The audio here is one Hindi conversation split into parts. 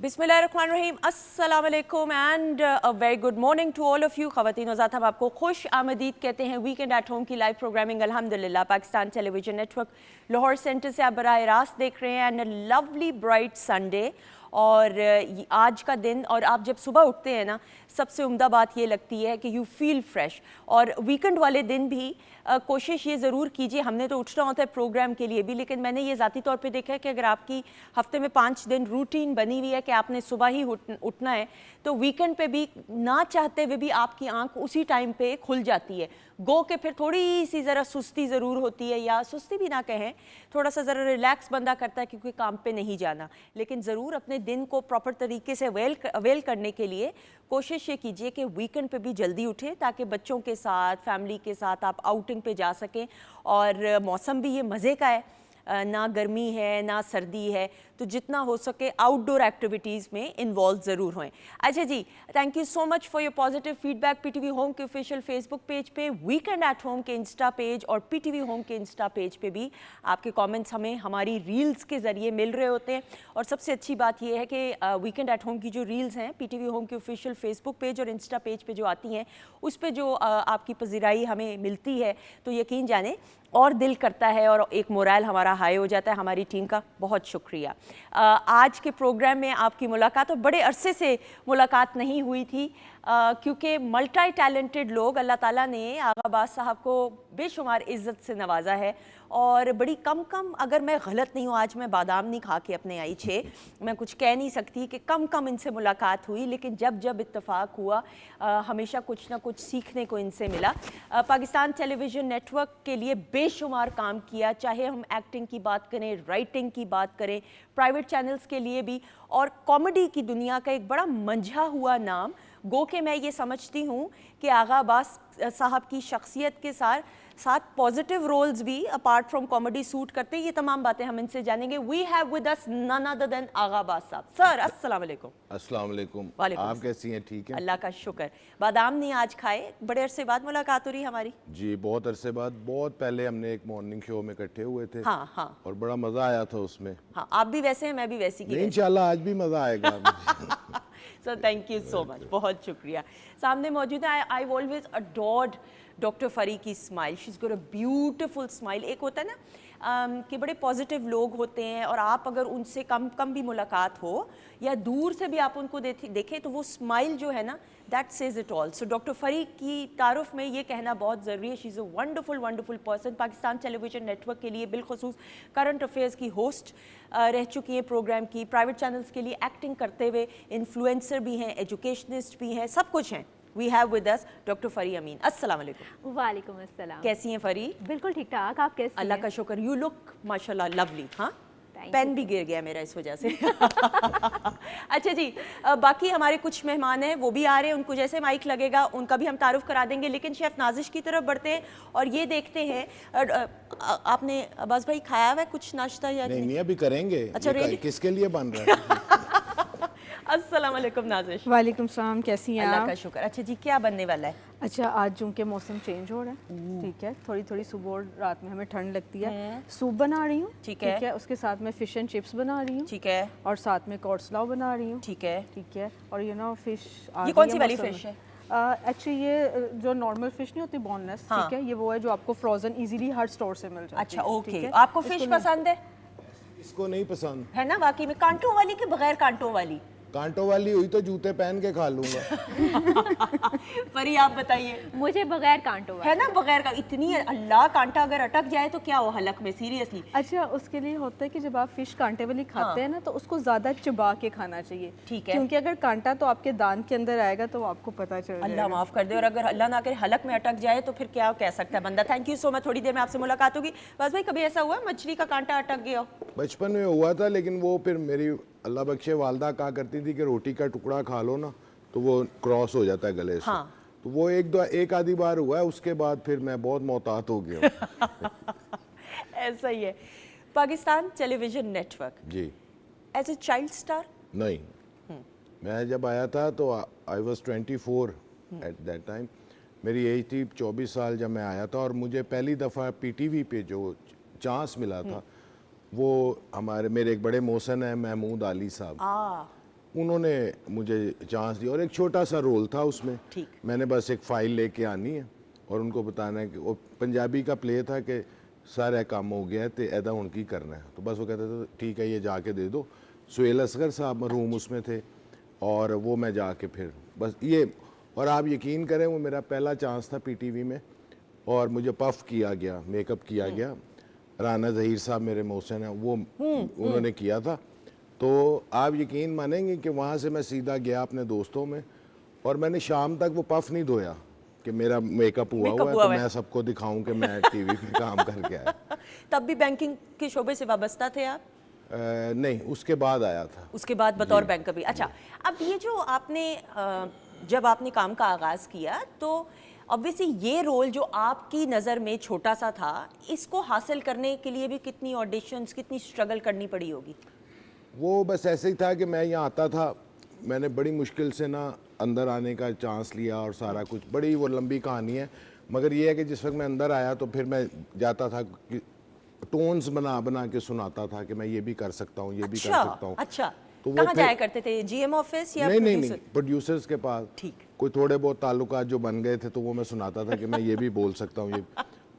बिस्मिल्लाहिर्रहमानिर्रहीम, अस्सलाम वालेकुम and a very good morning to all of you. ख़वातीन वज़ात, हम आपको खुश आमदीद कहते हैं वीकेंड एट होम की लाइव प्रोग्रामिंग अल्हम्दुलिल्लाह Pakistan television network Lahore centre से आप बराह रास्त देख रहे हैं। एंड लवली ब्राइट संडे और आज का दिन, और आप जब सुबह उठते हैं ना, सबसे उम्दा बात ये लगती है कि यू फील फ्रेश। और वीकेंड वाले दिन भी कोशिश ये ज़रूर कीजिए, हमने तो उठना होता है प्रोग्राम के लिए भी, लेकिन मैंने ये ज़ाती तौर पे देखा है कि अगर आपकी हफ्ते में 5 दिन रूटीन बनी हुई है कि आपने सुबह ही उठना है, तो वीकेंड पे भी ना चाहते हुए भी आपकी आंख उसी टाइम पे खुल जाती है। गो के फिर थोड़ी सी ज़रा सुस्ती ज़रूर होती है, या सुस्ती भी ना कहें, थोड़ा सा ज़रा रिलैक्स बंदा करता है क्योंकि काम पे नहीं जाना। लेकिन ज़रूर अपने दिन को प्रॉपर तरीके से अवेल करने के लिए कोशिश ये कीजिए कि वीकेंड पे भी जल्दी उठें, ताकि बच्चों के साथ, फैमिली के साथ आप आउटिंग पे जा सकें। और मौसम भी ये मज़े का है, ना गर्मी है ना सर्दी है, तो जितना हो सके आउटडोर एक्टिविटीज़ में इन्वॉल्व ज़रूर हों। अच्छा जी, thank you so much for your positive feedback. PTV home के ऑफिशियल फेसबुक पेज पे, वीकेंड एट होम के इंस्टा पेज और पीटीवी होम के इंस्टा पेज पे भी आपके कमेंट्स हमें हमारी रील्स के ज़रिए मिल रहे होते हैं। और सबसे अच्छी बात यह है कि वीकेंड एट होम की जो रील्स हैं पीटीवी होम के ऑफिशियल फेसबुक पेज और इंस्टा पेज पे जो आती हैं, उस पर जो आपकी पज़ीराई हमें मिलती है, तो यकीन जाने और दिल करता है और एक मोरल हमारा हाई हो जाता है। हमारी टीम का बहुत शुक्रिया। आज के प्रोग्राम में आपकी मुलाकात, और बड़े अरसे से मुलाकात नहीं हुई थी, क्योंकि मल्टी टैलेंटेड लोग अल्लाह ताला ने आगा अब्बास साहब को बेशुमार इज़्ज़त से नवाजा है। और बड़ी कम, अगर मैं गलत नहीं हूँ, आज मैं बादाम नहीं खा के अपने आई छे, मैं कुछ कह नहीं सकती कि कम इनसे मुलाकात हुई, लेकिन जब इत्तेफाक हुआ हमेशा कुछ ना कुछ सीखने को इनसे मिला। पाकिस्तान टेलीविज़न नेटवर्क के लिए बेशुमार काम किया, चाहे हम एक्टिंग की बात करें, राइटिंग की बात करें, प्राइवेट चैनल्स के लिए भी, और कॉमेडी की दुनिया का एक बड़ा मंझा हुआ नाम। गो के मैं ये समझती हूँ कि आगा अब्बास साहब की शख्सियत के साथ पॉजिटिव रोल्स भी अपार्ट फ्रॉम कॉमेडी सूट करते हैं। ये तमाम बातें हम इनसे जानेंगे। We have with us none other than Aga Abbas sahab. Sir अस्सलाम वालेकुम। अस्सलाम वालेकुम। आप कैसी हैं? ठीक है, अल्लाह का शुक्र। बादाम नहीं आज खाए, बड़े अरसे बाद मुलाकात हो रही हमारी। जी बहुत अरसे बाद। बहुत पहले हमने एक मॉर्निंग शो में इकट्ठे हुए थे। हाँ और बड़ा मजा आया था उसमें। हाँ, आप भी वैसे हैं, मैं भी वैसी की। इंशाल्लाह आज भी मजा आएगा। So thank you so much, बहुत शुक्रिया। सामने मौजूद है, आई ऑलवेज अडोर्ड डॉक्टर फरी की smile. She is got a beautiful smile. एक होता है ना कि बड़े पॉजिटिव लोग होते हैं, और आप अगर उनसे कम भी मुलाकात हो या दूर से भी आप उनको देखें, तो वो स्माइल जो है ना, that says it all. So doctor फरी की तारुफ में ये कहना बहुत ज़रूरी है, she is a wonderful person. Pakistan television network के लिए बिलखसूस करंट अफेयर्स की होस्ट रह चुकी हैं प्रोग्राम की, प्राइवेट चैनल्स के लिए एक्टिंग करते हुए इन्फ्लुएंसर भी हैं, एजुकेशनिस्ट भी हैं, सब कुछ हैं। We have with us doctor Fari Amin. अस्सलाम वालेकुम। वालेकुम अस्सलाम। कैसी हैं फरी? बिल्कुल ठीक ठाक, आप कैसी हैं? अल्लाह का शुक्र। यू लुक माशाल्लाह लवली। हाँ, पेन भी गिर गया मेरा इस वजह से। अच्छा जी, बाकी हमारे कुछ मेहमान हैं, वो भी आ रहे हैं, उनको जैसे माइक लगेगा उनका भी हम तारुफ करा देंगे। लेकिन शेफ नाजिश की तरफ बढ़ते हैं और ये देखते हैं, आपने अब्बास भाई खाया हुआ है कुछ नाश्ता या नहीं? अभी करेंगे। अच्छा, किसके लिए बन रहा है? अस्सलाम वालेकुम नाजिश। वालेकुम सलाम, कैसी हैं अल्लाह आप? का शुक्र। अच्छा जी, क्या बनने वाला है? अच्छा, आज चूँकि मौसम चेंज हो रहा है, ठीक है, थोड़ी सुबह और रात में हमें ठंड लगती है, सूप बना रही हूँ, ठीक है। उसके साथ में फ़िश एंड चिप्स बना रही हूँ, ठीक है, और साथ में कॉर्सलाव बना रही हूँ, ठीक है। और फिश। ये कौन सी वाली फिश है? एक्चुअली ये जो नॉर्मल फिश नहीं होती बोनलेस, ठीक है, ये वो है जो आपको फ्रोजन इजीली हर स्टोर से मिल जाती है। अच्छा, ओके। आपको फिश पसंद है? इसको नहीं पसंद है ना, वाकई में। कांटों वाली के बगैर कांटों वाली? कांटों वाली हुई तो जूते पहन के खा लूंगा। फरी आप बताइए। मुझे बगैर कांटों वाली। है ना, बगैर का। इतनी अल्लाह, कांटा अगर अटक जाए तो क्या हो हलक में, सीरियसली। अच्छा, उसके लिए होता है कि जब आप फिश कांटे वाली खाते हैं ना, तो उसको ज्यादा चबा के खाना चाहिए, ठीक है, क्योंकि अगर कांटा तो आपके दांत के अंदर आएगा तो आपको पता चल जाएगा। अल्लाह माफ कर दे। और अगर अल्लाह ना करे हलक में अटक जाए तो फिर क्या कह सकता है बंदा। Thank you so much. थोड़ी देर में आपसे मुलाकात होगी। बस भाई, कभी ऐसा हुआ मछली का कांटा अटक गया? बचपन में हुआ था, लेकिन वो फिर मेरी अल्लाह बख्शे वालदा कहा करती थी कि रोटी का टुकड़ा खा लो ना तो वो क्रॉस हो जाता है गले से। हाँ। तो वो एक आधी बार हुआ है, उसके बाद फिर मैं बहुत मोहतात हो गया हूँ। ऐसा ही है। पाकिस्तान टेलीविजन नेटवर्क जी। Age a child star? नहीं, मैं जब आया था तो I was 24 at that time. मेरी एज थी 24 साल जब मैं आया था, और मुझे पहली दफ़ा पीटीवी पे जो चांस मिला था वो मेरे एक बड़े मोहसन हैं, महमूद आली साहब। उन्होंने मुझे चांस दिया और एक छोटा सा रोल था उसमें। ठीक। मैंने बस एक फ़ाइल लेके आनी है और उनको बताना है कि वो पंजाबी का प्ले था कि सारा काम हो गया है तो ऐदा हुण की करना है। तो बस वो कहते थे ठीक है ये जाके दे दो। सुहेल असगर साहब मरहूम उसमें थे और वो मैं जाके फिर बस ये, और आप यकीन करें वो मेरा पहला चांस था पीटीवी में और मुझे पफ किया गया, मेकअप किया गया। राना ज़हीर साहब मेरे मोहसिन हैं, वो उन्होंने किया था। तो आप यकीन मानेंगे कि वहाँ से मैं सीधा गया अपने दोस्तों में और मैंने शाम तक वो पफ नहीं धोया कि मेरा मेकअप हुआ हुआ है तो मैं सबको दिखाऊं कि मैं टीवी पे काम करके आया। तब भी बैंकिंग के शोबे से वाबस्ता थे आप? नहीं, उसके बाद आया था। उसके बाद बतौर बैंकर भी। अच्छा, अब ये जो आपने जब आपने काम का आगाज़ किया तो ऑब्वियसली ये रोल जो आपकी नज़र में छोटा सा था, इसको हासिल करने के लिए भी कितनी ऑडिशंस, कितनी स्ट्रगल करनी पड़ी होगी? वो बस ऐसे ही था कि मैं यहाँ आता था, मैंने बड़ी मुश्किल से ना अंदर आने का चांस लिया और सारा कुछ, बड़ी वो लंबी कहानी है। मगर ये है कि जिस वक्त मैं अंदर आया तो फिर मैं जाता था कि टोन्स बना बना के सुनाता था कि मैं ये भी कर सकता हूँ, ये भी कर सकता हूँ। अच्छा, तो वो कहाँ जाया करते थे? जीएम ऑफिस या नहीं, प्रोड्यूसर्स के पास। ठीक। कोई थोड़े बहुत ताल्लुकात जो बन गए थे तो वो मैं सुनाता था कि मैं ये भी बोल सकता हूँ ये।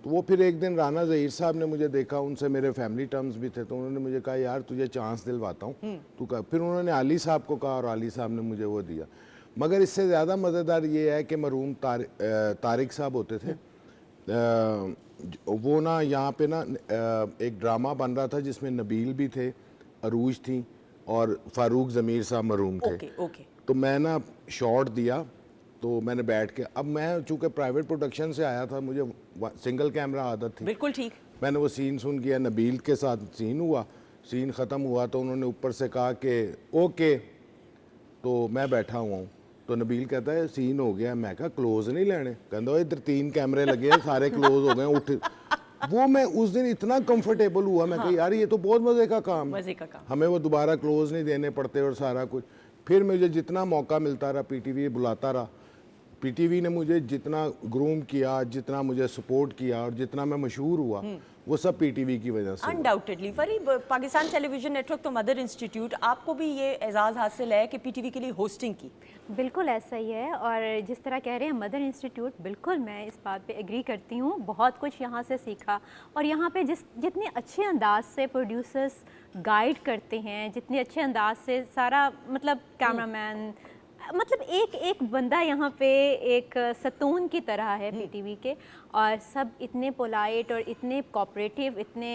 तो वो फिर एक दिन राना ज़हीर साहब ने मुझे देखा, उनसे मेरे फैमिली टर्म्स भी थे, तो उन्होंने मुझे कहा यार तुझे चांस दिलवाता हूँ तू का। फिर उन्होंने आली साहब को कहा और आली साहब ने मुझे वो दिया। मगर इससे ज़्यादा मज़ेदार ये है कि मरहूम तारिक साहब होते थे, वो ना यहाँ पे ना एक ड्रामा बन रहा था जिसमें नबील भी थे, अरूज थी और फारूक ज़मीर साहब मरहूम थे। ओके। तो मैं ना शॉट दिया, तो मैंने बैठ के, अब मैं चूँकि प्राइवेट प्रोडक्शन से आया था, मुझे सिंगल कैमरा आदत थी। बिल्कुल ठीक। मैंने वो सीन सुन किया, नबील के साथ सीन हुआ, सीन ख़त्म हुआ तो उन्होंने ऊपर से कहा कि ओके, तो मैं बैठा हुआ हूँ। तो नबील कहता है सीन हो गया। मैं कहा क्लोज नहीं लेने? कहता इधर 3 कैमरे लगे हैं, सारे क्लोज हो गए, उठ। वो मैं उस दिन इतना कंफर्टेबल हुआ, मैं कहा यार ये तो बहुत मज़े का काम है, हमें वो दोबारा क्लोज नहीं देने पड़ते और सारा कुछ। फिर मुझे जितना मौका मिलता रहा पीटीवी बुलाता रहा, पीटीवी ने मुझे जितना ग्रूम किया, जितना मुझे सपोर्ट किया और जितना मैं मशहूर हुआ वो सब पीटीवी की वजह से। अनडाउटेडली फरी, पाकिस्तान टेलीविजन नेटवर्क तो मदर इंस्टीट्यूट, आपको भी ये एजाज़ हासिल है कि पीटीवी के लिए होस्टिंग की। बिल्कुल ऐसा ही है। और जिस तरह कह रहे हैं मदर इंस्टीट्यूट, बिल्कुल मैं इस बात पे एग्री करती हूँ। बहुत कुछ यहाँ से सीखा और यहाँ पे जितने अच्छे अंदाज से प्रोड्यूसर्स गाइड करते हैं, जितने अच्छे अंदाज से सारा मतलब कैमरामैन, मतलब एक बंदा यहाँ पे एक सतून की तरह है पीटीवी के, और सब इतने पोलाइट और इतने कोऑपरेटिव, इतने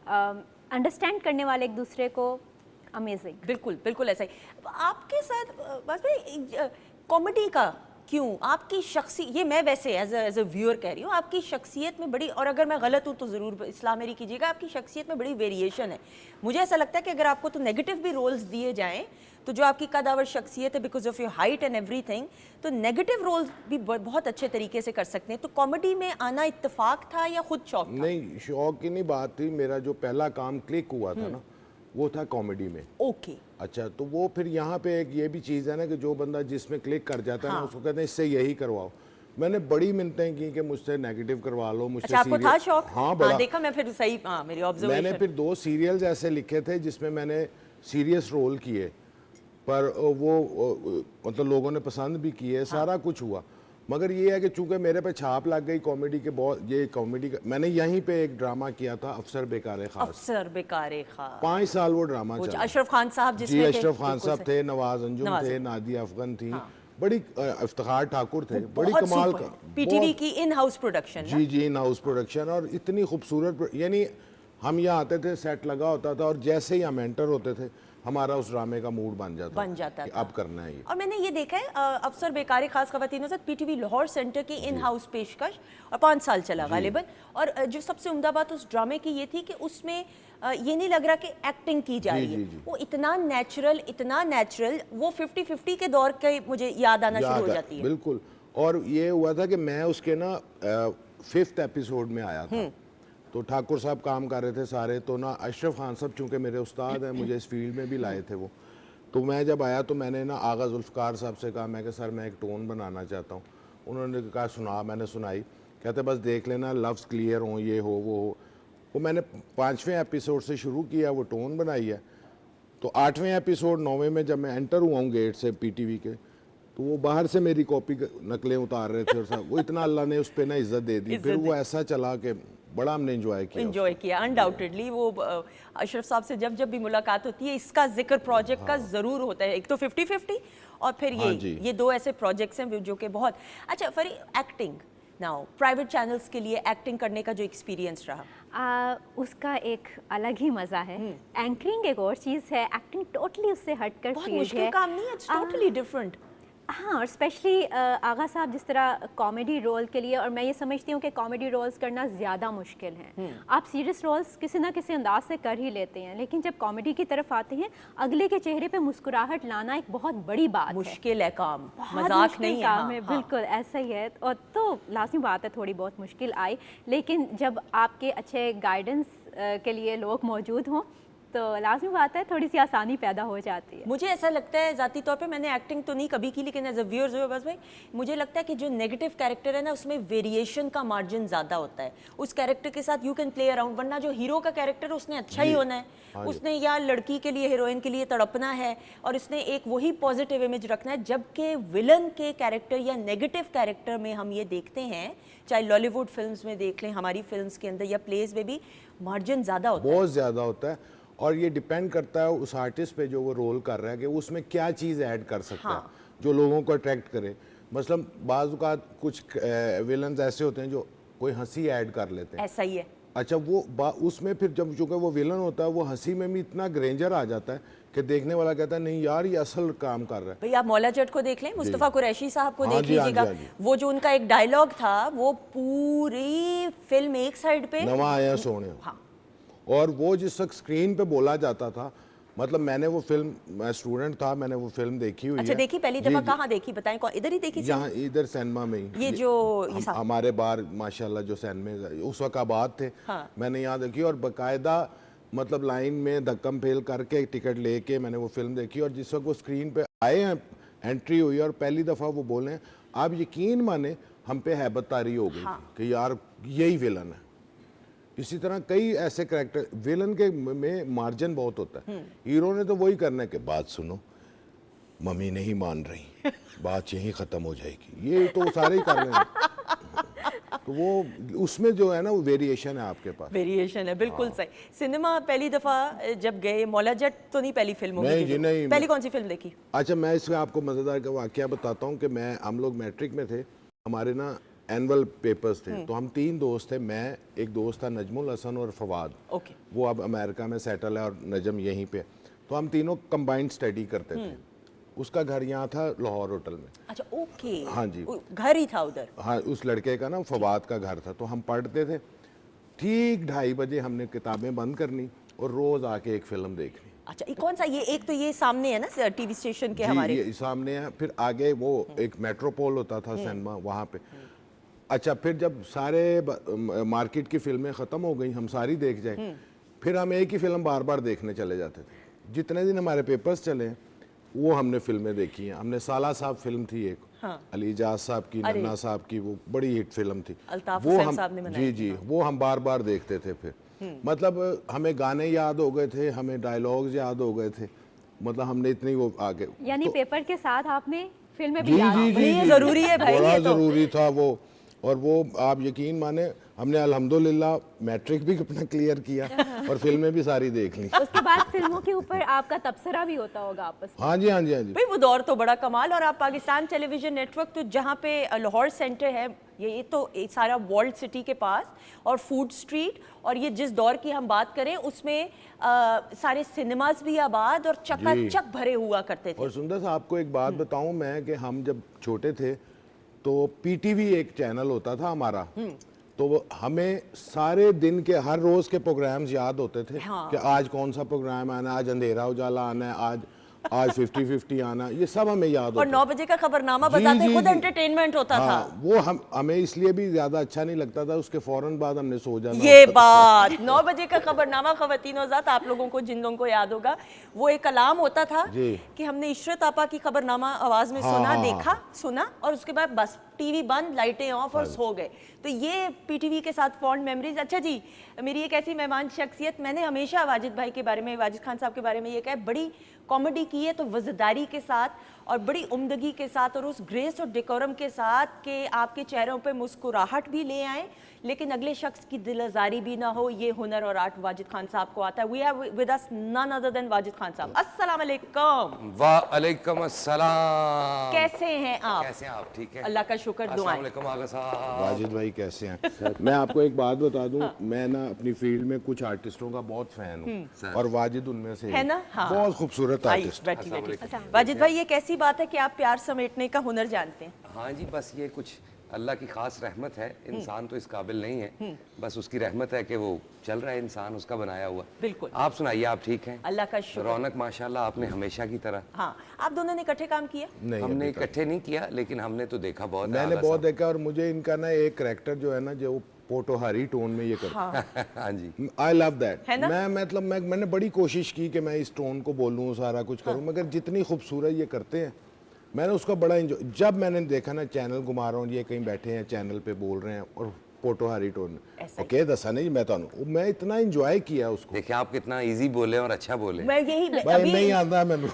अंडरस्टैंड करने वाले एक दूसरे को। अमेजिंग। बिल्कुल ऐसा ही। आपके साथ बस भाई कॉमेडी का क्यों, आपकी शख्सी, ये मैं वैसे एज अ व्यूअर कह रही हूँ, आपकी शख्सियत में बड़ी, और अगर मैं गलत हूँ तो ज़रूर इस्लाह मेरी कीजिएगा, आपकी शख्सियत में बड़ी वेरिएशन है। मुझे ऐसा लगता है कि अगर आपको तो नेगेटिव भी रोल्स दिए जाएं तो जो आपकी कदावर शख्सियत है, because of your height and everything, तो नेगेटिव रोल्स भी बहुत अच्छे तरीके से कर सकते हैं। तो कॉमेडी में आना इत्तेफाक था या खुद शौक था? नहीं, शौक की नहीं बात थी। मेरा जो पहला काम क्लिक हुआ था ना, वो था कॉमेडी में। ओके। अच्छा, तो वो फिर यहाँ पे एक ये भी चीज़ है ना कि जो बंदा जिसमें क्लिक कर जाता है ना, उसको कहते हैं इससे यही करवाओ। मैंने बड़ी मिन्नतें की कि मुझसे नेगेटिव करवा लो, मुझसे। अच्छा, आपको था शौक? हाँ, बड़ा। देखा मैं फिर सही, मेरी ऑब्जर्वेशन। मैंने फिर 2 सीरियल्स ऐसे लिखे थे जिसमें मैंने सीरियस रोल किए, पर वो मतलब लोगों ने पसंद भी किए, सारा कुछ हुआ। मगर ये है कि चूंकि मेरे पे छाप लग गई कॉमेडी के, बहुत ये कॉमेडी का मैंने यहीं पे एक ड्रामा किया था, अफसर बेकारे खास। 5 साल वो ड्रामा चला। अशरफ खान साहब जी, अशरफ खान साहब थे, नवाज अंजुम थे, नादिया अफगन थी, बड़ी इफ्तिखार ठाकुर थे, बड़ी कमाल का पीटीवी की इन हाउस प्रोडक्शन। जी, इन हाउस प्रोडक्शन, और इतनी खूबसूरत, यानी हम यहाँ आते थे, सेट लगा होता था और जैसे ही हम एंटर होते थे हमारा उस ड्रामे का मूड बन जाता था। अब करना है ये। और मैंने ये देखा है अफसर बेकारी खास खवातीनों से पीटीवी लाहौर सेंटर की इन हाउस पेशकश, और 5 साल चला गालिबन। और जो सबसे उम्दा बात उस ड्रामे की ये थी कि उसमें ये नहीं लग रहा कि एक्टिंग की जा रही है, वो इतना नेचुरल, वो 50-50 के दौर के मुझे याद आना शुरू हो जाती है। बिल्कुल। और ये हुआ था कि मैं उसके ना 5th एपिसोड में आया था, तो ठाकुर साहब काम कर रहे थे सारे, तो ना अशरफ खान साहब चूँकि मेरे उस्ताद हैं, मुझे इस फील्ड में भी लाए थे वो। तो मैं जब आया तो मैंने ना आगा जुल्फ़कार साहब से कहा, मैं कि सर मैं एक टोन बनाना चाहता हूँ। उन्होंने कहा सुना, मैंने सुनाई, कहते बस देख लेना लफ्ज़ क्लियर हों, ये हो वो हो। वो मैंने 5वें एपिसोड से शुरू किया, वो टोन बनाई है। तो 8वें एपिसोड 9वें में जब मैं एंटर हुआ हूँ गेट से पीटीवी के, तो वो बाहर से मेरी कॉपी नकलें उतार रहे थे और सब, वो इतना अल्लाह ने उस पर ना इज्जत दे दी, फिर वो ऐसा चला कि बड़ा हमने एंजॉय किया अनडाउटेडली। वो अशरफ साहब से जब जब भी मुलाकात होती है इसका जिक्र प्रोजेक्ट का ज़रूर होता है। एक तो 50-50 और फिर ये दो ऐसे प्रोजेक्ट्स हैं जो कि बहुत अच्छा। फरी, एक्टिंग नाउ प्राइवेट चैनल्स के लिए एक्टिंग करने का जो एक्सपीरियंस रहा, उसका एक अलग ही मज़ा है। एंकरिंग एक और चीज़ है, एक्टिंग टोटली उससे हटकर बहुत फील्ड मुश्किल है। काम नहीं है, इट्स टोटली डिफरेंट। हाँ, और स्पेशली आगा साहब जिस तरह कॉमेडी रोल के लिए, और मैं ये समझती हूँ कि कॉमेडी रोल्स करना ज़्यादा मुश्किल है। आप सीरियस रोल्स किसी ना किसी अंदाज से कर ही लेते हैं, लेकिन जब कॉमेडी की तरफ आते हैं अगले के चेहरे पे मुस्कुराहट लाना एक बहुत बड़ी बात मुश्किल है काम, बहुत मजाक मुश्किल नहीं है। काम है, बिल्कुल ऐसा ही है। और तो लाज़मी बात है थोड़ी बहुत मुश्किल आई, लेकिन जब आपके अच्छे गाइडेंस के लिए लोग मौजूद हों तो लाजमी बात है थोड़ी सी आसानी पैदा हो जाती है। मुझे ऐसा लगता है ज़ाती तौर पे, मैंने एक्टिंग तो नहीं कभी की, लेकिन एज अ व्यूअर्स बस भाई मुझे लगता है कि जो नेगेटिव कैरेक्टर है ना उसमें वेरिएशन का मार्जिन ज़्यादा होता है। उस कैरेक्टर के साथ यू कैन प्ले अराउंड, वरना जो हीरो का कैरेक्टर है उसने अच्छा ही होना है, उसने या लड़की के लिए हीरोइन के लिए तड़पना है और उसने एक वही पॉजिटिव इमेज रखना है। जबकि विलन के कैरेक्टर या नेगेटिव कैरेक्टर में हम ये देखते हैं, चाहे लॉलीवुड फिल्म्स में देख लें, हमारी फिल्म्स के अंदर या प्लेस में भी मार्जिन ज़्यादा होता है, बहुत ज़्यादा होता है। और ये डिपेंड करता है उस आर्टिस्ट पे जो वो रोल कर रहा है कि उसमें क्या चीज़ ऐड कर सकता है जो लोगों को अट्रैक्ट करे। मसलन बाज़ औक़ात कुछ विलन्स ऐसे होते हैं जो कोई हंसी ऐड कर लेते हैं, ऐसा ही है। अच्छा वो उसमें फिर जब चूँकि वो विलन होता है वो हंसी में भी इतना ग्रेंजर आ जाता है कि देखने वाला कहता है नहीं यार ये असल काम कर रहा है। भाई आप मौला जट को देख लें, मुस्तफ़ा कुरैशी साहब को देख हाँ लीजिएगा, जी। वो जो उनका एक डायलॉग था वो पूरी फिल्म एक साइड पे नवा आया सोने। हाँ। और वो जिस वक्त स्क्रीन पे बोला जाता था, मतलब मैंने वो फिल्म, मैं स्टूडेंट था, मैंने वो फिल्म देखी हुई अच्छा, है। देखी पहली दफा कहाँ देखी बताएं? कौन, इधर ही देखी? यहाँ इधर सिनेमा में ही। ये जो हमारे बाहर माशाल्लाह जो सिनेमा उस वक्त आबाद थे, मैंने यहाँ देखी और बाकायदा मतलब लाइन में धक्कम फेल करके टिकट लेके मैंने वो फिल्म देखी। और जिस वक्त वो स्क्रीन पे आए हैं, एंट्री हुई और पहली दफ़ा वो बोले, आप यकीन माने हम पे हैबत तारी हो गई कि यार यही विलन है। इसी तरह कई ऐसे कैरेक्टर विलन के में मार्जिन बहुत होता है। हीरो ने तो वही करना है कि बात सुनो, मम्मी नहीं मान रही, बात यहीं ख़त्म हो जाएगी, ये तो सारे ही कर रहे हैं। तो वो उसमें जो है ना वो वेरिएशन है, आपके पास वेरिएशन है, बिल्कुल सही। सिनेमा पहली दफ़ा जब गए, मौला जट तो नहीं पहली फिल्म होगी? नहीं, पहली कौन सी फिल्म देखी? अच्छा, मैं इसमें आपको मज़ेदार का वाक़या बताता हूँ कि हम लोग मैट्रिक में थे, हमारे ना एनुअल पेपर्स थे, तो हम 3 दोस्त थे। मैं, एक दोस्त था नजमुल हसन और फवाद, वो अब अमेरिका में सेटल है और नजम यहीं पे। तो हम तीनों कंबाइंड स्टडी करते थे। उसका घर यहाँ था लाहौर होटल में। अच्छा, ओके। हाँ जी, घर ही था उधर। हाँ, उस लड़के का ना फवाद का घर था। तो हम पढ़ते थे, ठीक 2:30 बजे हमने किताबें बंद करनी और रोज़ आके एक फ़िल्म देखनी। अच्छा, ये कौन सा? ये एक तो ये सामने है ना टीवी स्टेशन के हमारे, ये सामने है। फिर आगे वो एक मेट्रोपोल होता था सिनेमा, वहाँ पे। अच्छा, फिर जब सारे मार्केट की फिल्में ख़त्म हो गई, हम सारी देख जाए, फिर हम एक ही फिल्म बार बार देखने चले जाते थे। जितने दिन हमारे पेपर्स चले वो हमने फिल्में देखी हैं। हमने साला साहब फिल्म थी एक, अली इजाज साहब की, नन्ना साहब की, वो बड़ी हिट फिल्म थी, वो हम जी वो हम बार बार देखते थे। फिर मतलब हमें गाने याद हो गए थे, हमें डायलॉग्स याद हो गए थे, मतलब हमने इतनी वो आगे, यानी तो, पेपर के साथ आपने फिल्में भी जी जरूरी है भाई, बड़ा ये तो जरूरी था वो। और वो आप यकीन माने हमने अल्हम्दुलिल्लाह मैट्रिक भी अपना क्लियर किया और फिल्में भी सारी देख ली। उसके बाद फिल्मों के ऊपर आपका तबसरा भी होता होगा आपस में। हाँ जी भाई, वो दौर तो बड़ा कमाल। और आप पाकिस्तान टेलीविजन नेटवर्क, तो जहाँ पे लाहौर सेंटर है, ये तो एक सारा वर्ल्ड सिटी के पास, और फूड स्ट्रीट, और ये जिस दौर की हम बात करें उसमें सारे सिनेमाज भी आबाद और चकाचक भरे हुआ करते थे। और सुंदर साहब, आपको एक बात बताऊं मैं कि हम जब छोटे थे तो पीटीवी एक चैनल होता था हमारा, तो हमें सारे दिन के हर रोज के प्रोग्राम्स याद होते थे कि आज कौन सा प्रोग्राम आना है, आज अंधेरा उजाला आना है, आज 50-50 आना, ये सब हमें याद होता। और 9 बजे का खबरनामा बताते खुद एंटरटेनमेंट होता था। वो हमें इसलिए भी ज्यादा अच्छा नहीं लगता था, उसके फौरन बाद हमने सो जाना। ये बात 9 बजे का खबरनामा, खवातीन औज़ात, आप लोगों को, जिन लोगों को याद होगा, वो एक अलार्म होता था कि हमने इशरत आपा की खबरनामा आवाज में सुना, देखा, सुना, और उसके बाद बस टीवी बंद, लाइटें ऑफ और सो गए। तो ये पीटीवी के साथ फॉन्ड मेमोरीज। अच्छा जी, मेरी एक ऐसी मेहमान शख्सियत, मैंने हमेशा वाजिद भाई के बारे में, वाजिद खान साहब के बारे में ये कहा, बड़ी कॉमेडी की है तो वज़दारी के साथ और बड़ी उम्दगी के साथ और उस ग्रेस और डेकोरम के साथ कि आपके चेहरों पे मुस्कुराहट भी ले आए लेकिन अगले शख्स की दिल आज़ारी भी ना हो। ये हुनर और आर्ट वाजिद खान साहब को आता है। We have with us none other than Wajid Khan साहब। अस्सलाम वालेकुम। वालेकुम अस्सलाम। कैसे हैं आप? कैसे हैं आप? ठीक है, अल्लाह का शुक्र, दुआएं। अस्सलाम वालेकुम आगा साहब। वाजिद भाई कैसे हैं? मैं आपको एक बात बता दूं, मैं ना अपनी फील्ड में कुछ आर्टिस्टों का बहुत फैन हूँ और वाजिद उनमें से है ना? हाँ। बहुत खूबसूरत आर्टिस्ट। बैठी बैठी। वाजिद भाई, ये कैसी बात है कि आप प्यार समेटने का हुनर जानते हैं? हाँ जी, बस ये कुछ अल्लाह की खास रहमत है। इंसान तो इस काबिल नहीं है, बस उसकी रहमत है कि वो चल रहा है, इंसान उसका बनाया हुआ। बिल्कुल। आप सुनाइए, आप ठीक हैं? अल्लाह का शुक्र। रौनक माशाल्लाह, आपने हमेशा की तरह। हाँ, आप दोनों ने इकट्ठे काम किया? नहीं, हमने अभी तक। इकट्ठे नहीं किया, लेकिन हमने तो देखा बहुत है मैंने आगा बहुत देखा और मुझे इनका ना एक करैक्टर जो है ना, जो पोटोहारी टोन में ये करता साहब। हाँ जी, आई लव दैट। है ना? मैंने बड़ी कोशिश की कि मैं इस टोन को बोलूँ, सारा कुछ करूँ, मगर जितनी खूबसूरत ये करते हैं, मैंने उसका बड़ा इंजॉय। जब मैंने देखा ना चैनल घुमा रहा हूँ, ये कहीं बैठे हैं चैनल पे बोल रहे हैं और पोटोहारी टोन में, ओके दसा नहीं मैं इतना इंजॉय किया उसको। देखिए आप कितना इजी बोले और अच्छा बोले। मैं यही भाई अभी नहीं आता मैंने।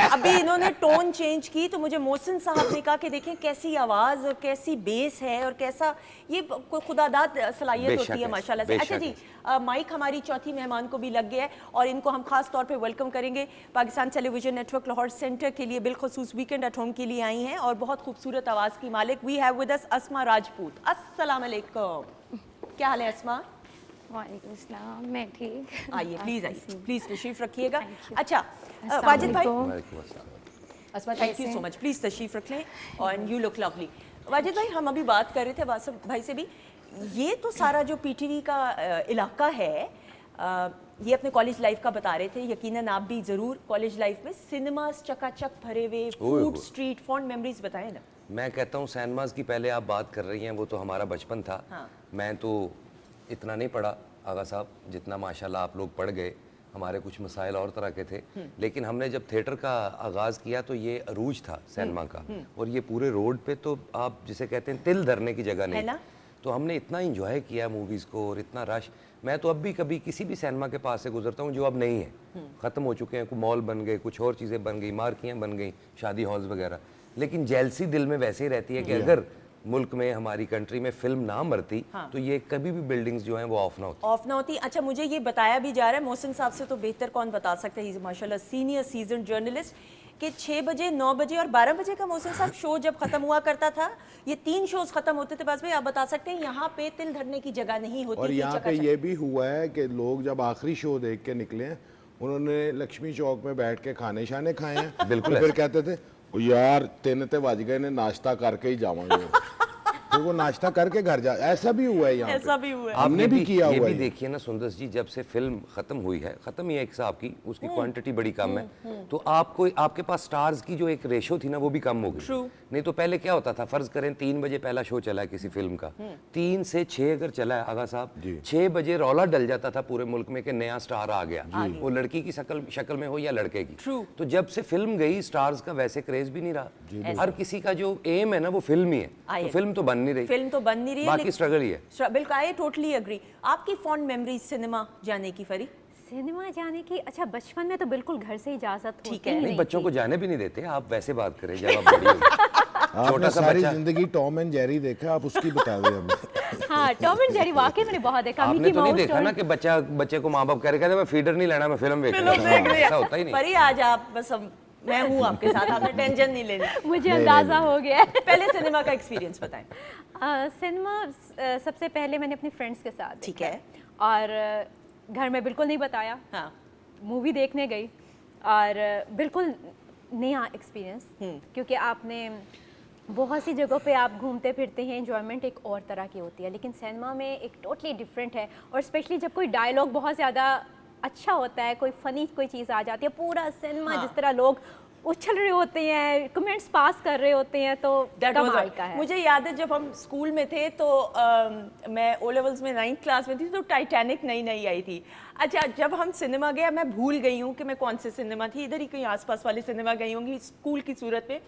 अभी इन्होंने टोन चेंज की तो मुझे मोहसिन साहब ने कहा कि देखें कैसी आवाज और कैसी बेस है और कैसा ये खुदादाद सलाहियत बेशक होती है है, माशाल्लाह से। अच्छा बेशक जी, माइक हमारी चौथी मेहमान को भी लग गया है और इनको हम खास तौर पे वेलकम करेंगे। Pakistan television network Lahore centre के लिए बिलखसूस वीकेंड एट होम के लिए आई हैं और बहुत खूबसूरत आवाज़ की मालिक। वी हैव विद अस अस्मा राजपूत। अस्सलाम वालेकुम। क्या हाल है अस्मा? वालेकुम सलाम, मैं ठीक। आइए प्लीज तशरीफ रखिएगा। अच्छा वाजिद भाई, वालेकुम अस्सलाम। Asma thank you so much, please तशरीफ रख लें और यू लुक लवली। वाजिद भाई, हम अभी बात कर रहे थे वासिफ भाई से भी, ये तो सारा जो पीटीवी का इलाका है, ये अपने कॉलेज लाइफ का बता रहे थे, यकीनन आप भी ज़रूर कॉलेज लाइफ में सिनेमास चकाचक भरे हुए, फूड स्ट्रीट, फॉन्ड मेमोरीज बताएं ना। मैं कहता हूँ सिनेमास की पहले आप बात कर रही हैं, वो तो हमारा बचपन था। हाँ। मैं तो इतना नहीं पढ़ा आगा साहब जितना माशाल्लाह आप लोग पढ़ गए। हमारे कुछ मसाइल और तरह के थे, लेकिन हमने जब थिएटर का आगाज़ किया तो ये अरूज था सिनेमा का, और ये पूरे रोड पे तो आप जिसे कहते हैं तिल धरने की जगह नहीं। तो हमने इतना इंजॉय किया मूवीज़ को और इतना रश। मैं तो अब भी कभी किसी भी सिनेमा के पास से गुजरता हूँ जो अब नहीं है, ख़त्म हो चुके हैं, कुछ मॉल बन गए, कुछ और चीज़ें बन गई, मार्कियाँ बन गई, शादी हॉल्स वगैरह, लेकिन जेलसी दिल में वैसे ही रहती है कि अगर मुल्क में, हमारी कंट्री में फिल्म ना मरती तो ये कभी भी बिल्डिंग्स जो हैं वो ऑफ ना होती। अच्छा, मुझे ये बताया भी जा रहा है, मोहसिन साहब से तो बेहतर कौन बता सकते हैं, माशाल्लाह सीनियर सीजन जर्नलिस्ट, कि 6 बजे, 9 बजे और 12 बजे का मोहसिन साहब शो जब खत्म हुआ करता था, ये 3 शोज खत्म होते थे। बस भाई आप बता सकते हैं यहाँ पे तिल धरने की जगह नहीं होती। और यहाँ पे ये भी हुआ है कि लोग जब आखिरी शो देख के निकले हैं, उन्होंने लक्ष्मी चौक में बैठ के खाने शाने खाए हैं। बिल्कुल। फिर कहते थे यार 3 ते बज गए ने, नाश्ता करके ही जावांगे। तो वो नाश्ता करके घर जा, ऐसा भी हुआ है यहाँ ऐसा पे। भी हुआ है। हमने भी किया ये हुआ भी है। देखिए ना सुंदर जी, जब से फिल्म खत्म हुई है, खत्म ही है एक हिसाब की, उसकी क्वांटिटी बड़ी कम है, तो आपको आपके पास स्टार्स की जो एक रेशो थी ना वो भी कम हो गई। True. नहीं तो पहले क्या होता था, फर्ज करें 3 बजे पहला शो चला है किसी फिल्म का, 3 से 6 अगर चला है आगा साहब, 6 बजे रौला डल जाता था पूरे मुल्क में कि नया स्टार आ गया, वो लड़की की शक्ल में हो या लड़के की। True. तो जब से फिल्म गई, स्टार्स का वैसे क्रेज भी नहीं रहा। हर किसी का जो एम है ना वो फिल्म ही है, तो फिल्म तो बन नहीं रही, फिल्म तो बन नहीं रही है, बाकी स्ट्रगल ही है। बिल्कुल, आई टोटली एग्री। आपकी फॉन्ड मेमोरीज सिनेमा जाने की? फरी? सिनेमा जाने की, अच्छा बचपन में तो बिल्कुल घर से इजाजत ठीक होती है। ही नहीं, नहीं बच्चों थी। को जाने भी नहीं देते। आप वैसे बात करें जब आप बड़ी होगी। छोटा आपने सा सारी बच्चा, जिंदगी टॉम एंड जेरी देखा, आप उसकी बता दें हमें। हाँ, टॉम एंड जेरी वाकई मैंने बहुत देखा। आपने मिकी तो नहीं माउस देखा ना कि बच्चे को माँ बाप कह रहे मैं फीडर नहीं लेना, मैं फिल्म देख रहा हूं। ऐसा होता ही नहीं। फरी, आज आप बस मैं हूँ आपके साथ, आपने टेंशन नहीं लेनी। मुझे अंदाजा हो गया। पहले सिनेमा का एक्सपीरियंस बताएं। सिनेमा सबसे पहले मैंने अपने फ्रेंड्स के साथ ठीक देखा है। और घर में बिल्कुल नहीं बताया। हाँ। मूवी देखने गई और बिल्कुल नया एक्सपीरियंस, क्योंकि आपने बहुत सी जगहों पे आप घूमते फिरते हैं, एंजॉयमेंट एक और तरह की होती है, लेकिन सिनेमा में एक टोटली डिफरेंट है। और स्पेशली जब कोई डायलॉग बहुत ज़्यादा अच्छा होता है, कोई फ़नी कोई चीज़ आ जाती है, पूरा सिनेमा जिस तरह लोग उछल रहे होते हैं, कमेंट्स पास कर रहे होते हैं, तो कमाल का है। मुझे याद है जब हम स्कूल में थे तो मैं ओ लेवल्स में 9th क्लास में थी, तो टाइटैनिक नई आई थी। अच्छा, जब हम सिनेमा गया, मैं भूल गई हूँ कि मैं कौन से सिनेमा थी, इधर ही कहीं आसपास वाले सिनेमा गई होंगी स्कूल की सूरत में।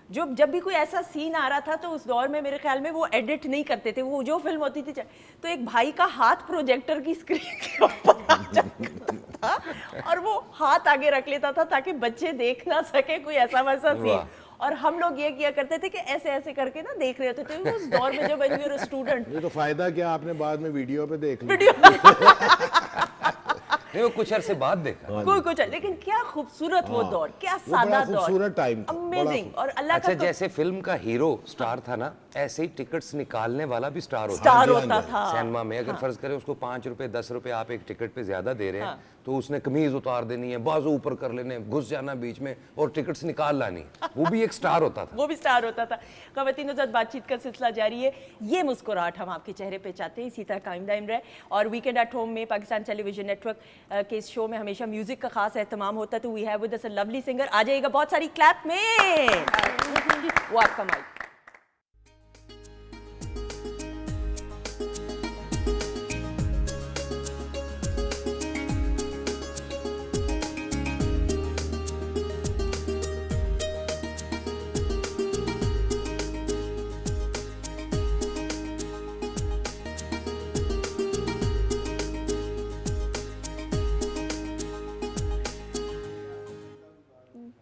जब भी कोई ऐसा सीन आ रहा था तो उस दौर में मेरे ख्याल में वो एडिट नहीं करते थे, वो जो फिल्म होती थी तो एक भाई का हाथ प्रोजेक्टर की स्क्रीन के ऊपर आ जाता था और वो हाथ आगे रख लेता था ताकि बच्चे देख ना सके कोई ऐसा वैसा सीन, और हम लोग ये किया करते थे कि ऐसे ऐसे करके ना देख रहे होते थे उस दौर में जब वी वर स्टूडेंट। ये तो फायदा क्या, आपने बाद में वीडियो पे देख लिया। नहीं, वो कुछ अरसे बाद देखा। कोई कुछ, लेकिन क्या खूबसूरत वो दौर, क्या सादा दौर, खूबसूरत टाइम, अमेजिंग। और अल्लाह अच्छा, का जैसे फिल्म का हीरो स्टार था ना, ऐसे ही टिकट्स निकालने वाला भी स्टार होता था सिनेमा में। अगर फर्ज करें उसको 5 रुपए 10 रुपए आप एक टिकट पे ज्यादा दे रहे हैं, तो उसने कमीज उतार देनी है, बाजू ऊपर कर लेने, घुस जाना बीच में और टिकट्स निकाल लानी, वो भी एक स्टार होता था। वो भी स्टार होता था। ख़वातीन साथ बातचीत का सिलसिला जारी है। ये मुस्कुराहट हम आपके चेहरे पे चाहते हैं, इसी तरह कायम दायम रहे। और वीकेंड एट होम में पाकिस्तान टेलीविजन नेटवर्क के इस शो में हमेशा म्यूजिक का खास एहतमाम होता है, तो we have with us a lovely singer. आ जाइएगा बहुत सारी क्लैप में, वो आपका माइक।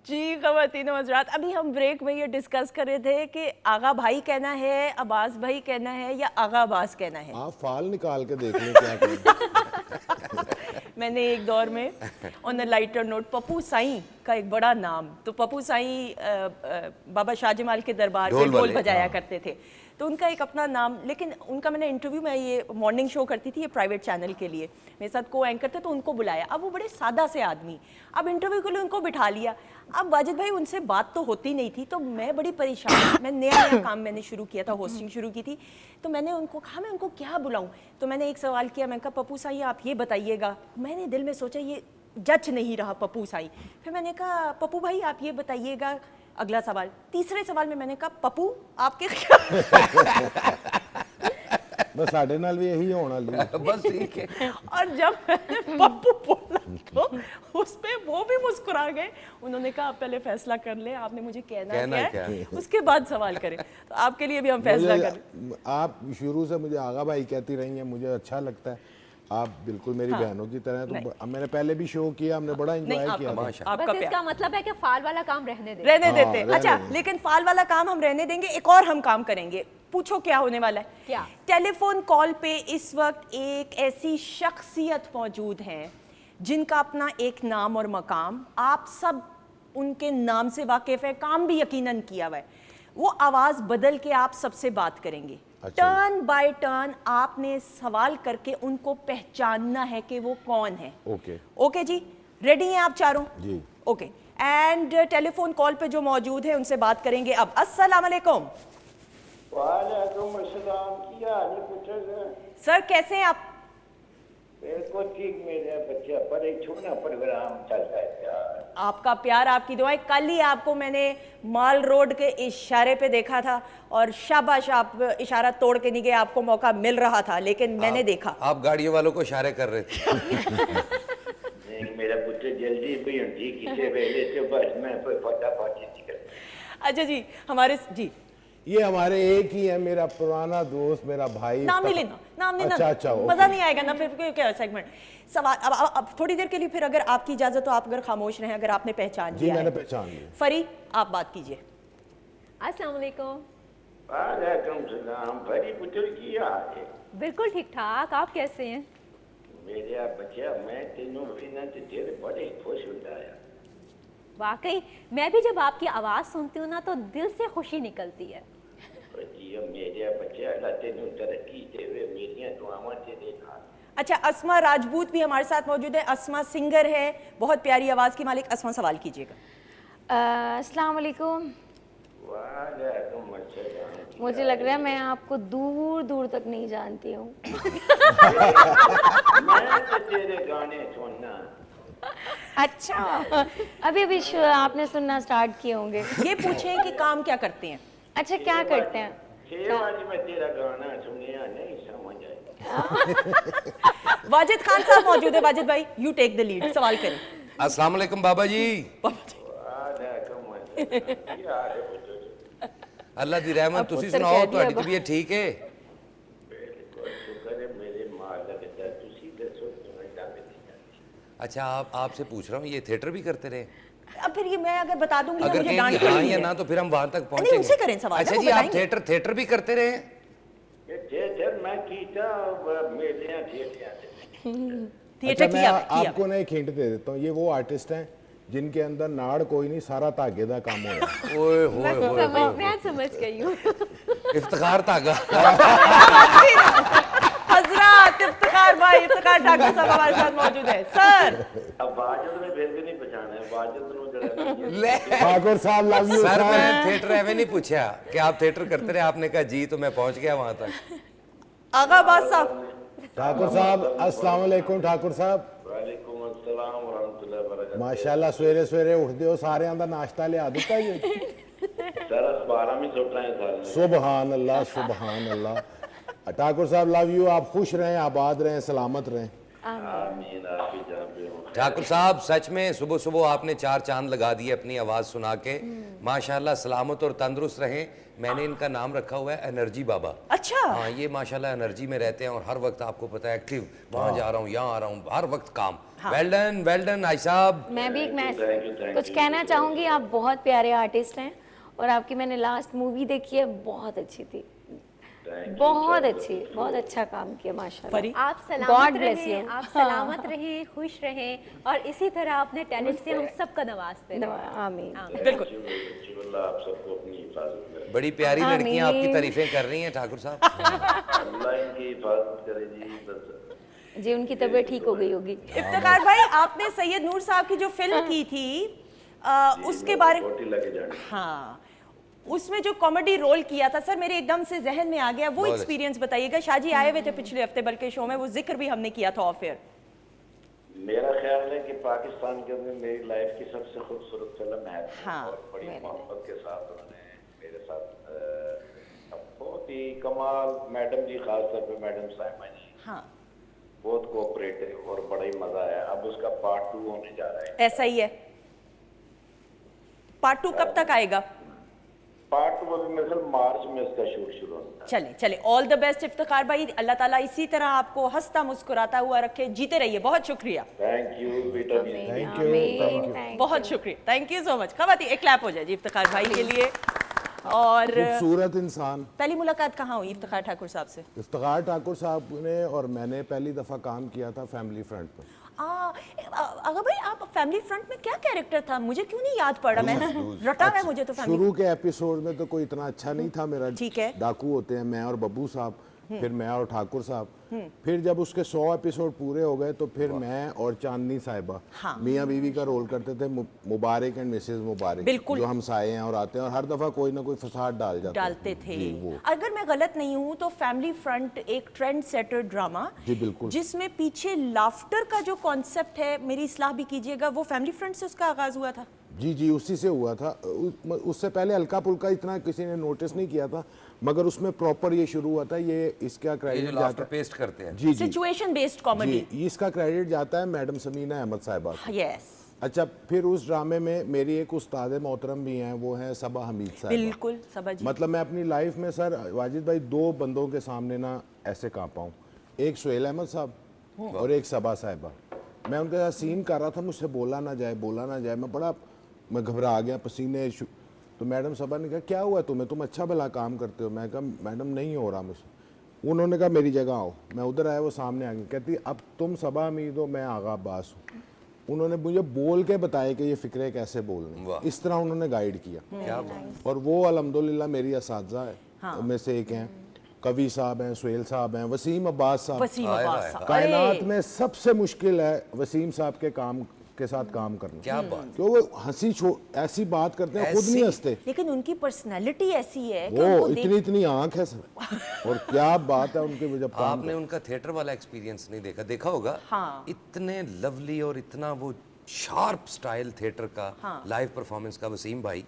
जी ख़वातीन हज़रात, अभी हम ब्रेक में ये डिस्कस कर रहे थे कि आगा भाई कहना है, अब्बास भाई कहना है या आगा अब्बास कहना है। आप फाल निकाल के देख लें क्या कहना। मैंने एक दौर में on a lighter note Pappu Sain का एक बड़ा नाम, तो पप्पू साईं बाबा शाहजमाल के दरबार में ढोल बजाया करते थे, तो उनका एक अपना नाम, लेकिन उनका मैंने इंटरव्यू में, ये मॉर्निंग शो करती थी ये प्राइवेट चैनल के लिए, मेरे साथ को एंकर थे, तो उनको बुलाया। अब वो बड़े सादा से आदमी, अब इंटरव्यू के लिए उनको बिठा लिया। अब वाजिद भाई उनसे बात तो होती नहीं थी, तो मैं बड़ी परेशान, मैं नया काम मैंने शुरू किया था, होस्टिंग शुरू की थी, तो मैंने उनको कहा मैं उनको क्या बुलाऊं, तो मैंने एक सवाल किया, मैंने कहा पप्पू साईं आप ये बताइएगा। मैंने दिल में सोचा ये जच नहीं रहा पप्पू साईं, फिर मैंने कहा पप्पू भाई आप ये बताइएगा। अगला सवाल, तीसरे सवाल में मैंने कहा पप्पू आपके बस साढ़े नाल भी यही होना ली। बस ठीक है। और जब मैंने पप्पू बोला तो उस पे वो भी मुस्कुरा गए। उन्होंने कहा आप पहले फैसला कर ले, आपने मुझे कहना क्या है, उसके बाद सवाल करें। तो आपके लिए भी हम फैसला करें। आप शुरू से मुझे आगा भाई कहती रही हैं, मुझे अच्छा लगता है, आप बिल्कुल मेरी बहनों की तरह हैं। तो मैंने पहले भी शो किया, हमने बड़ा एंजॉय किया। बस इसका मतलब है कि फाल वाला काम रहने देते। अच्छा, लेकिन फाल वाला काम हम रहने देंगे, एक और हम काम करेंगे। पूछो क्या होने वाला है? क्या? टेलीफोन कॉल पे इस वक्त एक ऐसी शख्सियत मौजूद है जिनका अपना एक नाम और मकाम, आप सब उनके नाम से वाकिफ है, काम भी यकीनन किया हुआ है। वो आवाज बदल के आप सबसे बात करेंगे। टर्न बाय टर्न आपने सवाल करके उनको पहचानना है कि वो कौन है। ओके जी, रेडी हैं आप चारों? जी। ओके, एंड टेलीफोन कॉल पे जो मौजूद है उनसे बात करेंगे अब। अस्सलाम वालेकुम। वालेकुम अस्सलाम। क्या हाल है सर, कैसे हैं आप? बिल्कुल ठीक, मेरे बच्चा पर एक छोटा प्रोग्राम चलता है यार। आपका प्यार, आपकी दुआएं। कल ही आपको मैंने माल रोड के इशारे पे देखा था और शाबाश, आप इशारा तोड़ के नहीं गए, आपको मौका मिल रहा था, लेकिन मैंने देखा आप गाड़ियों वालों को इशारे कर रहे थे। नहीं, मेरा पुत्र जल्दी भी उनकी किसी वेले से बस मैं फटाफट निकल। अच्छा जी, हमारे जी ये हमारे एक ही है, मेरा पुराना दोस्त, मेरा भाई। नाम नहीं लेना, नाम नहीं। अच्छा, मजा नहीं आएगा ना फिर क्या सेगमेंट। सवाल अब थोड़ी देर के लिए, फिर अगर आपकी इजाजत तो आप अगर खामोश रहें, अगर आपने पहचान जी लिया मैंने है। पहचान लिया। फरी आप बात कीजिए। अस्सलाम वालेकुम। वालेकुम सलाम। फरी पुत्र की हाल है? बिल्कुल ठीक ठाक, आप कैसे हैं? मेरा बच्चा, मैं तेनों बिना तेरे बड़े खुश होता है। वाकई मैं भी जब आपकी आवाज़ सुनती हूँ ना तो दिल से खुशी निकलती है। मेरा बच्चा अल्लाह तेनों तरक्की देवे, मेरियां दुआवां तेरे नाल। अच्छा, अस्मा राजपूत भी हमारे साथ मौजूद है। अस्मा सिंगर है, बहुत प्यारी आवाज़ की मालिक। अस्मा सवाल कीजिएगा। अस्सलाम वालेकुम। वालेकुम अस्सलाम। मुझे लग रहा है मैं आपको दूर दूर तक नहीं जानती हूँ। मैं तो तेरे गाने सुनना। अच्छा, अभी आपने सुनना स्टार्ट किए होंगे। ये पूछें कि काम क्या करते हैं? अच्छा, क्या करते हैं? आज मैं तेरा गाना सुनिया नहीं समझ आया। वाजिद खान साहब मौजूद है। वाजिद भाई, यू टेक द लीड, सवाल करें। अस्सलाम वालेकुम बाबा जी। अल्लाह दी रहमत अब ਤੁਸੀਂ ਪੁੱਤਰ ਸੁਣਾਓ ਕਹਿ ਤੁਹਾਡੀ ਦਿਆ ਤਬੀਅਤ ਠੀਕ ਹੈ ਬਿਲਕੁਲ ਸ਼ੁਕਰ ਹੈ ਮੇਰੇ ਮਾਲਕ ਦਾ ਤੁਸੀਂ ਦੱਸੋ ਕਿਵੇਂ ਚੱਲ ਰਹੀ ਹੈ अच्छा आप आपसे पूछ रहा हूँ ये थिएटर भी करते रहे अब फिर ये मैं अगर बता दूंगी तो अगर मुझे कहेंगे डांट हाँ पड़ेगी या है। ना तो फिर हम वहां तक नहीं, उनसे करें पहुंचेंगे सवाल, अच्छा वो जी आप बताएंगे। थिएटर भी करते रहे ये थिएटर मैं कीता मेले थिएटर थिएटर अच्छा, मैं किया आपको ना एक हिंट दे देता हूँ। ये वो आर्टिस्ट हैं जिनके अंदर नाड़ कोई नहीं, सारा धागे का काम हो रहा है। ओए होए मैं समझ गई हूँ। इफ्तिखार धागा हजरत इफ्तिखार भाई, इफ्तिखार ठाकुर साहब हमारे साथ मौजूद है सर। अब वाजिद ने फिर भी नहीं पहचाना है वाजिद नु जरा ले ठाकुर साहब लव यू सर मैं सर। थिएटर एवं नहीं पूछा कि आप थिएटर करते रहे आपने कहा जी तो मैं पहुंच गया वहां तक आगा अब्बास साहब, ठाकुर साहब अस्सलाम वालेकुम। ठाकुर साहब वालेकुम अस्सलाम व रहमतुल्लाहि व बरकातहू माशाल्लाह सवेरे सवेरे उठते हो सारे का नाश्ता लिया दिता जी। सर 12 में छोटा है सर सुबहान अल्लाह सुबहान अल्लाह। ठाकुर साहब लव यू, आप खुश रहें, आबाद रहें, सलामत रहें। आमीन आप ही जानते हो ठाकुर साहब सच में सुबह सुबह आपने 4 चांद लगा दिए अपनी आवाज़ सुना के माशाल्लाह सलामत और तंदुरुस्त रहें। मैंने इनका नाम रखा हुआ है एनर्जी बाबा। अच्छा हाँ ये माशाल्लाह एनर्जी में रहते हैं और हर वक्त आपको पता है एक्टिव, वहाँ जा रहा हूँ यहाँ आ रहा हूँ, हर वक्त काम। वेल डन आई साहब। मैं भी एक Thank you, thank कुछ you. कहना चाहूँगी, आप बहुत प्यारे आर्टिस्ट हैं और आपकी मैंने लास्ट मूवी देखी है, बहुत अच्छी थी, बहुत अच्छी, बहुत अच्छा काम किया माशाल्लाह। फरी आप God सलामत bless रहें, you. आप सलामत रहें, खुश रहें और इसी तरह अपने टैलेंट से हम सबका नवाजते रहें। आमीन। बिल्कुल। अल्लाह आप सबको अपनी हिफाजत करे बड़ी प्यारी लड़कियां आपकी आमीन। तारीफें कर रही हैं ठाकुर साहब। अल्लाह इनकी हिफाजत करे जी बस जी उनकी तबीयत ठीक हो गई होगी। इफ्तिखार भाई, आपने सैयद नूर साहब की जो फिल्म की थी उसके बारे में, रोटी लगे जाने हाँ उसमें जो कॉमेडी रोल किया था सर, मेरे एकदम से जहन में आ गया वो बहुत एक्सपीरियंस बताइएगा। शाहजी आए हुए थे पिछले हफ्ते बल्कि शो में, वो जिक्र भी हमने किया था ऑफ एयर। मेरा ख्याल है कि पाकिस्तान के अंदर मेरी लाइफ की सबसे खूबसूरत फिल्म है हाँ, और बड़ी मोहब्बत के साथ उन्होंने मेरे साथ बहुत ही कमाल मैडम जी, खास तौर पे मैडम साइमा जी हाँ बहुत कोऑपरेटिव और बड़ा ही मजा आया। अब उसका पार्ट 2 होने जा रहा है। ऐसा ही है। पार्ट 2 कब तक आएगा? पार्ट 2 अभी मेरे ख्याल मार्च में उसका शूट शुरू होना है। चले चले, ऑल द बेस्ट इफ्तिखार भाई, अल्लाह ताला इसी तरह आपको हंसता मुस्कुराता हुआ रखे, जीते रहिए। बहुत शुक्रिया, थैंक यू बेटा जी। Thank you thank you. बहुत शुक्रिया, थैंक यू सो मच। खवाती एक क्लैप हो जाए जी इफ्तिखार भाई के लिए। और खूबसूरत इंसान। पहली मुलाकात कहाँ हुई इफ्तिखार ठाकुर साहब से? इफ्तिखार ठाकुर साहब ने और मैंने पहली दफ़ा काम किया था फैमिली फ्रंट पर। अगर भाई आप फैमिली फ्रंट में क्या कैरेक्टर था, मुझे क्यों नहीं याद पड़ रहा? मैंने रटा है मुझे तो फैमिली। शुरू के एपिसोड में तो कोई इतना अच्छा नहीं था मेरा। ठीक है। डाकू होते हैं मैं और बब्बू साहब, फिर मैं और ठाकुर साहब, फिर जब उसके 100 एपिसोड पूरे हो गए तो फिर मैं और चांदनी साहिबा हाँ। मियाँ बीवी का रोल करते थे, मुबारक एंड मिसेज मुबारक, बिल्कुल। जो हमसाए हैं और आते हैं और हर दफ़ा कोई ना कोई फसाद डालते थे। जी, वो। अगर मैं गलत नहीं हूँ तो फैमिली फ्रंट एक ट्रेंड सेटर ड्रामा, जी, बिल्कुल। जिसमें पीछे लाफ्टर का जो कॉन्सेप्ट है, मेरी इस्लाह भी कीजिएगा, वो फैमिली फ्रंट से उसका आगाज हुआ था। जी जी उसी से हुआ था। उससे पहले हल्का पुल्का इतना किसी ने नोटिस नहीं किया था, मगर उसमें प्रॉपर ये शुरू हुआ था। ये इसका ये जो क्रेडिट लाफ्टर जाता है पेस्ट करते हैं जी जी सिचुएशन बेस्ड कॉमेडी। जी, इसका क्रेडिट जाता है मैडम समीना अहमद साहिबा को। यस अच्छा, फिर उस ड्रामे में मेरी एक उस्ताद मोहतरम भी हैं, वो हैं सबा हमीद साहिबा। बिल्कुल सबा जी। मतलब मैं अपनी लाइफ में सर वाजिद भाई 2 बंदों के सामने ना ऐसे कांपा हूँ, एक सुहेल अहमद साहब और एक सबा साहिबा। मैं उनके साथ सीन कर रहा था, मुझसे बोला ना जाए, मैं घबरा गया, पसीने तो मैडम सबा ने कहा क्या हुआ तुम्हें, तुम अच्छा भला काम करते हो। मैं कहा मैडम नहीं हो रहा मुझसे। उन्होंने कहा मेरी जगह आओ। मैं उधर आया, वो सामने आ गई, कहती अब तुम सबा हमीद हो, मैं आगा अब्बास हूँ। उन्होंने मुझे बोल के बताया कि ये फ़िक्रे कैसे बोलने, वाह। इस तरह उन्होंने गाइड किया। क्या बात। और वो अल्हम्दुलिल्लाह मेरी असातिज़ा है में से एक हैं। कवि साहब हैं, सुहेल साहब हैं, वसीम अब्बास साहब। वसीम आए, अब्बास आए, साहब। कायनात अरे, में सबसे मुश्किल है वसीम साहब के काम के साथ काम करना। क्या बात। क्यों वो ऐसी बात करते हैं, खुद नहीं ऐसी? हंसते। लेकिन उनकी पर्सनालिटी ऐसी है कि वो उनको इतनी इतनी आंख है सर, और क्या बात है उनके जब काम आपने उनका थिएटर वाला एक्सपीरियंस नहीं देखा होगा। हाँ। इतने लवली और इतना वो शार्प स्टाइल थिएटर का लाइव परफॉर्मेंस का वसीम भाई